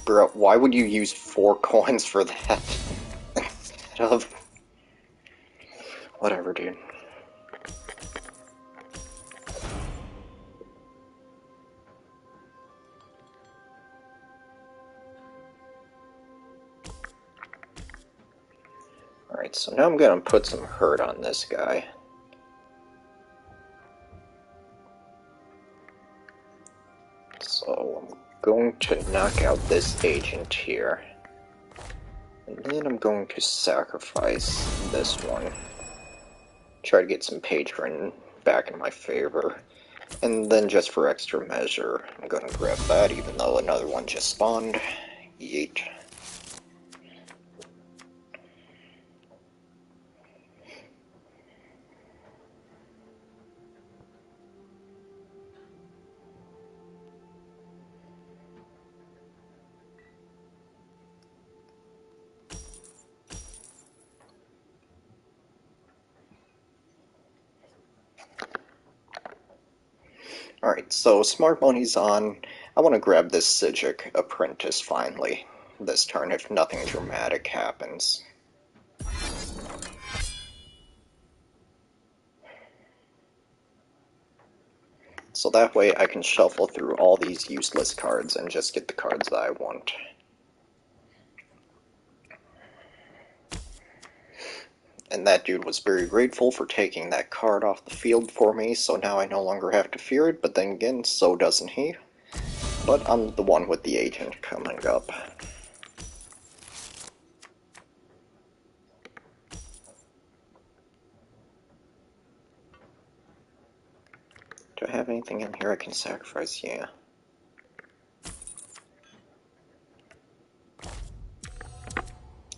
Bro, why would you use 4 coins for that? Instead of... Whatever, dude. Alright, so now I'm gonna put some hurt on this guy. So I'm going to knock out this agent here. And then I'm going to sacrifice this one. Try to get some patron back in my favor. And then just for extra measure, I'm gonna grab that even though another one just spawned. Yeet. Alright, so smart money's on. I want to grab this Sijic apprentice finally, this turn if nothing dramatic happens. So that way I can shuffle through all these useless cards and just get the cards that I want. And that dude was very grateful for taking that card off the field for me, so now I no longer have to fear it, but then again, so doesn't he. But I'm the one with the agent coming up. Do I have anything in here I can sacrifice? Yeah.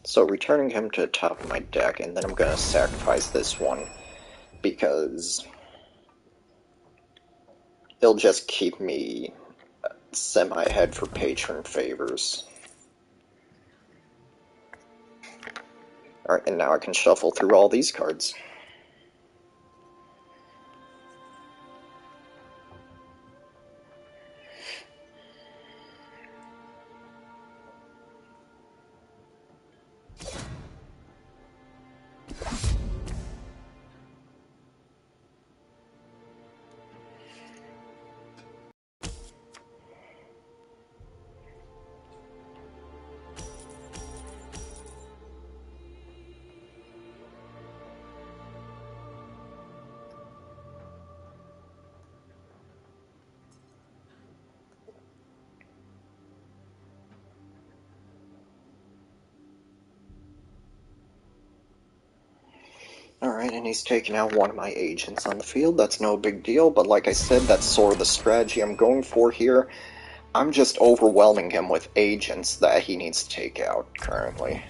So returning him to the top of my deck, and then I'm going to sacrifice this one, because it'll just keep me semi-ahead for patron favors. Alright, and now I can shuffle through all these cards. Alright, and he's taking out one of my agents on the field. That's no big deal, but like I said, that's sort of the strategy I'm going for here. I'm just overwhelming him with agents that he needs to take out currently.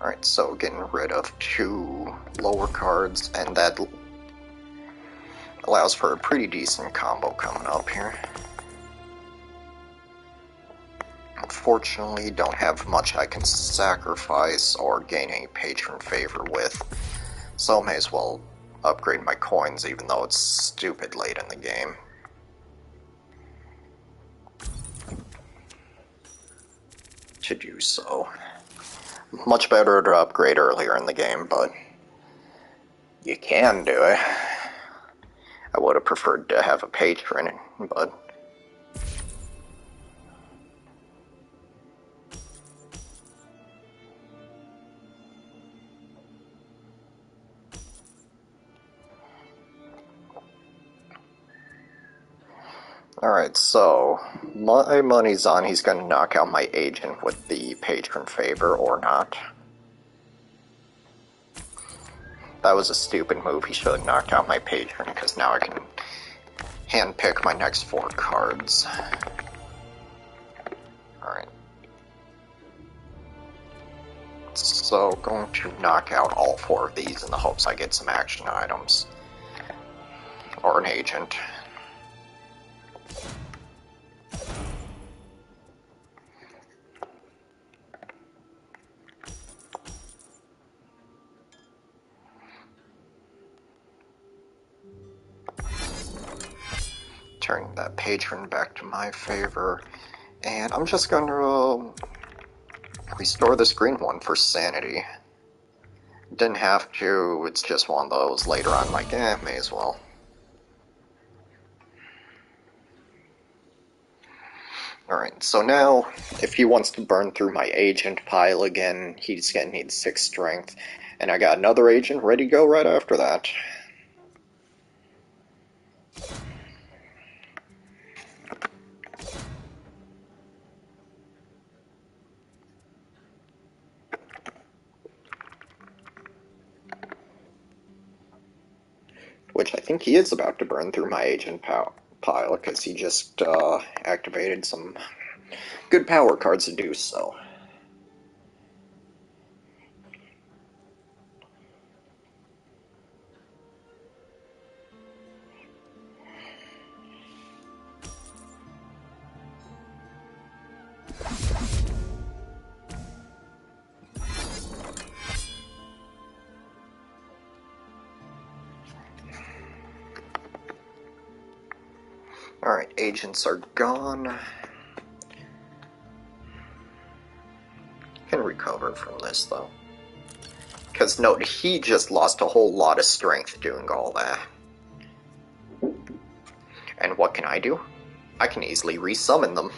Alright, so getting rid of 2 lower cards, and that allows for a pretty decent combo coming up here. Unfortunately, don't have much I can sacrifice or gain any patron favor with, so may as well upgrade my coins even though it's stupid late in the game. To do so. Much better to upgrade earlier in the game, but you can do it. I would have preferred to have a patron, but Alright, so my money's on he's gonna knock out my agent with the patron favor or not. That was a stupid move. He should have knocked out my patron, because now I can handpick my next 4 cards. Alright. So, going to knock out all 4 of these in the hopes I get some action items. Or an agent. Turning that patron back to my favor. And I'm just going to restore this green one for sanity. Didn't have to, it's just one of those. Later on, like, may as well. Alright, so now, if he wants to burn through my agent pile again, he's gonna need 6 strength. And I got another agent ready to go right after that. Which I think he is about to burn through my agent pile, because he just activated some good power cards to do so. Alright, agents are gone. Can recover from this, though. Because note, he just lost a whole lot of strength doing all that. And what can I do? I can easily resummon them.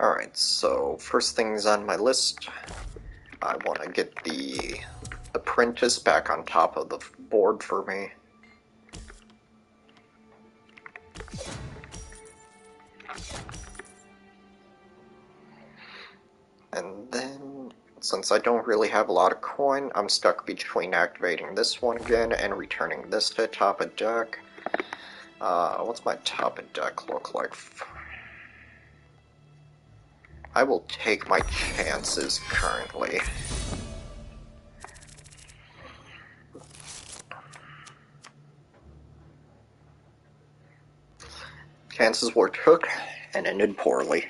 Alright, so first things on my list, I want to get the apprentice back on top of the board for me. And then, since I don't really have a lot of coin, I'm stuck between activating this one again and returning this to top of deck. What's my top of deck look like? I will take my chances currently. Chances were took and ended poorly.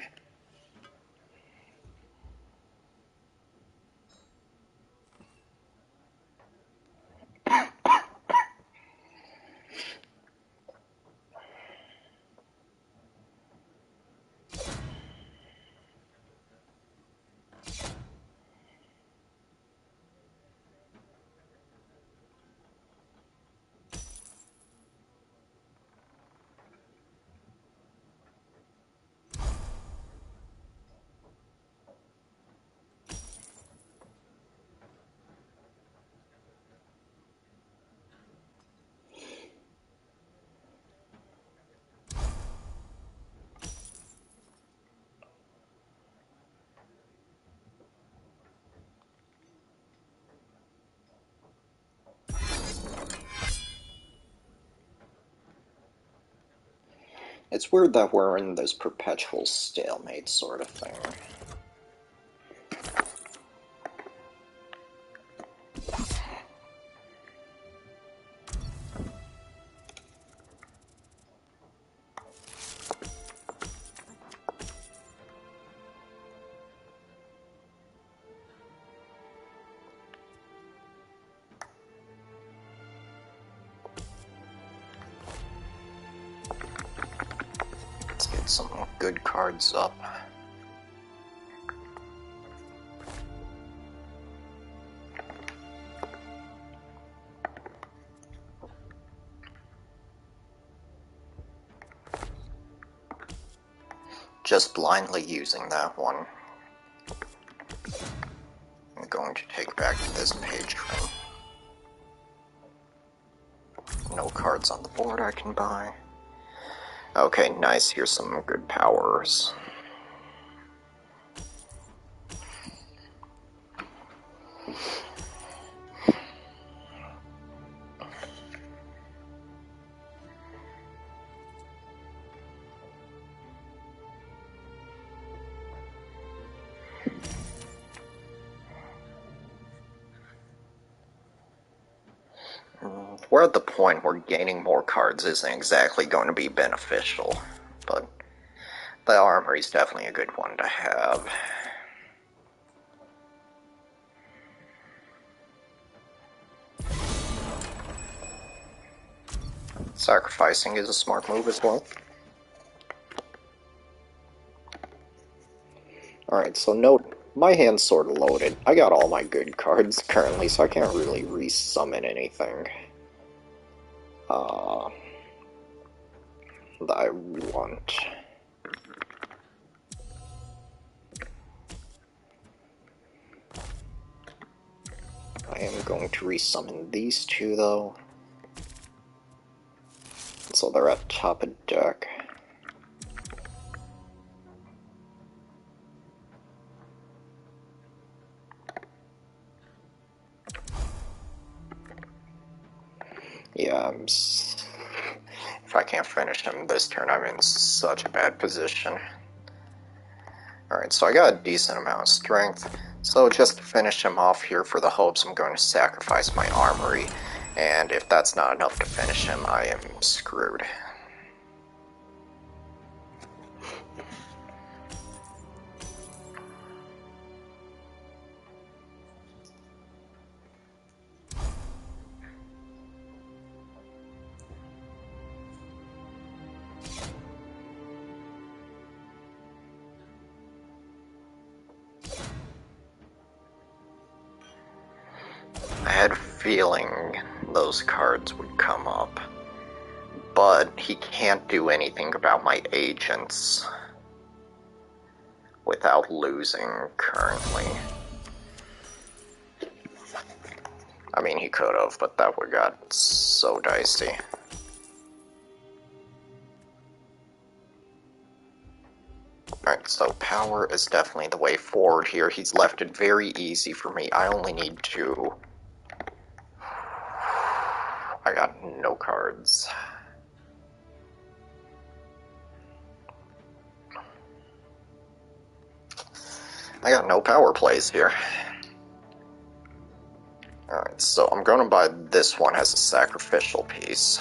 It's weird that we're in this perpetual stalemate sort of thing. Let's get some good cards up. just blindly using that one. I'm going to take back this patron. No cards on the board I can buy. Okay, nice. Here's some good powers. We're at the point where gaining more cards isn't exactly going to be beneficial, but the armory is definitely a good one to have. Sacrificing is a smart move as well. Alright, so note, my hand's sort of loaded. I got all my good cards currently, so I can't really resummon anything. That I want. I am going to resummon these two, though. So they're at top of deck. Yeah, if I can't finish him this turn, I'm in such a bad position. Alright, so I got a decent amount of strength. So just to finish him off here for the hopes, I'm going to sacrifice my armory. And if that's not enough to finish him, I am screwed. I had a feeling those cards would come up, but he can't do anything about my agents without losing currently. I mean, he could have, but that would have got so dicey. Alright, so power is definitely the way forward here. He's left it very easy for me. I only need to... I got no cards. I got no power plays here. Alright, so I'm going to buy this one as a sacrificial piece.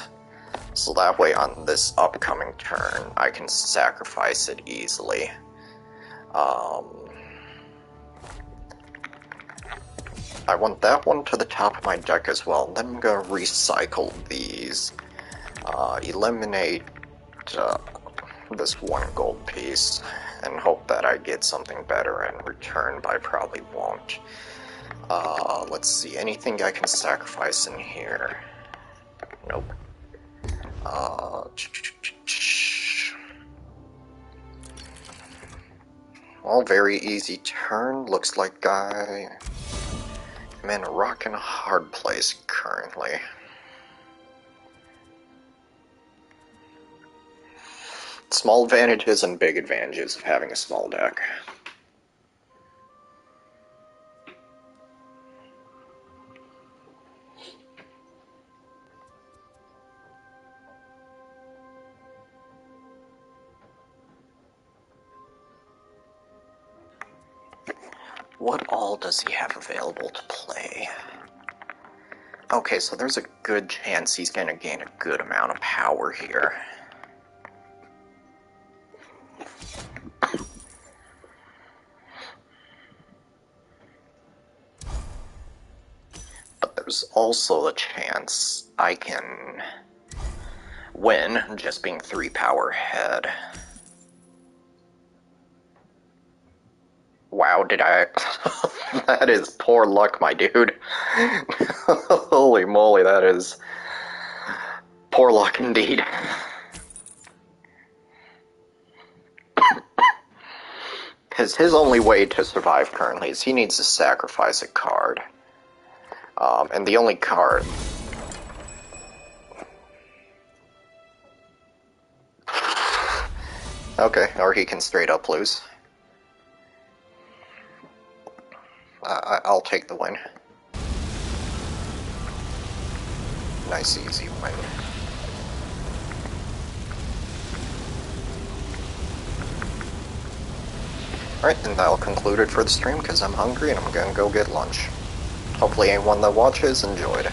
So that way on this upcoming turn, I can sacrifice it easily. I want that one to the top of my deck as well. Then I'm going to recycle these. Eliminate this one gold piece and hope that I get something better in return, but I probably won't. Let's see, anything I can sacrifice in here? Nope. Well, very easy turn. Looks like I'm in a rock and a hard place currently. Small advantages and big advantages of having a small deck. What all does he have available to play? Okay, so there's a good chance he's going to gain a good amount of power here. But there's also a chance I can win just being 3 power ahead. Wow, did I... That is poor luck, my dude. Holy moly, that is poor luck indeed. Because his only way to survive currently is he needs to sacrifice a card. And the only card... Okay, or he can straight up lose. I'll take the win. Nice easy win. Alright, and that'll conclude it for the stream because I'm hungry and I'm gonna go get lunch. Hopefully anyone that watches enjoyed.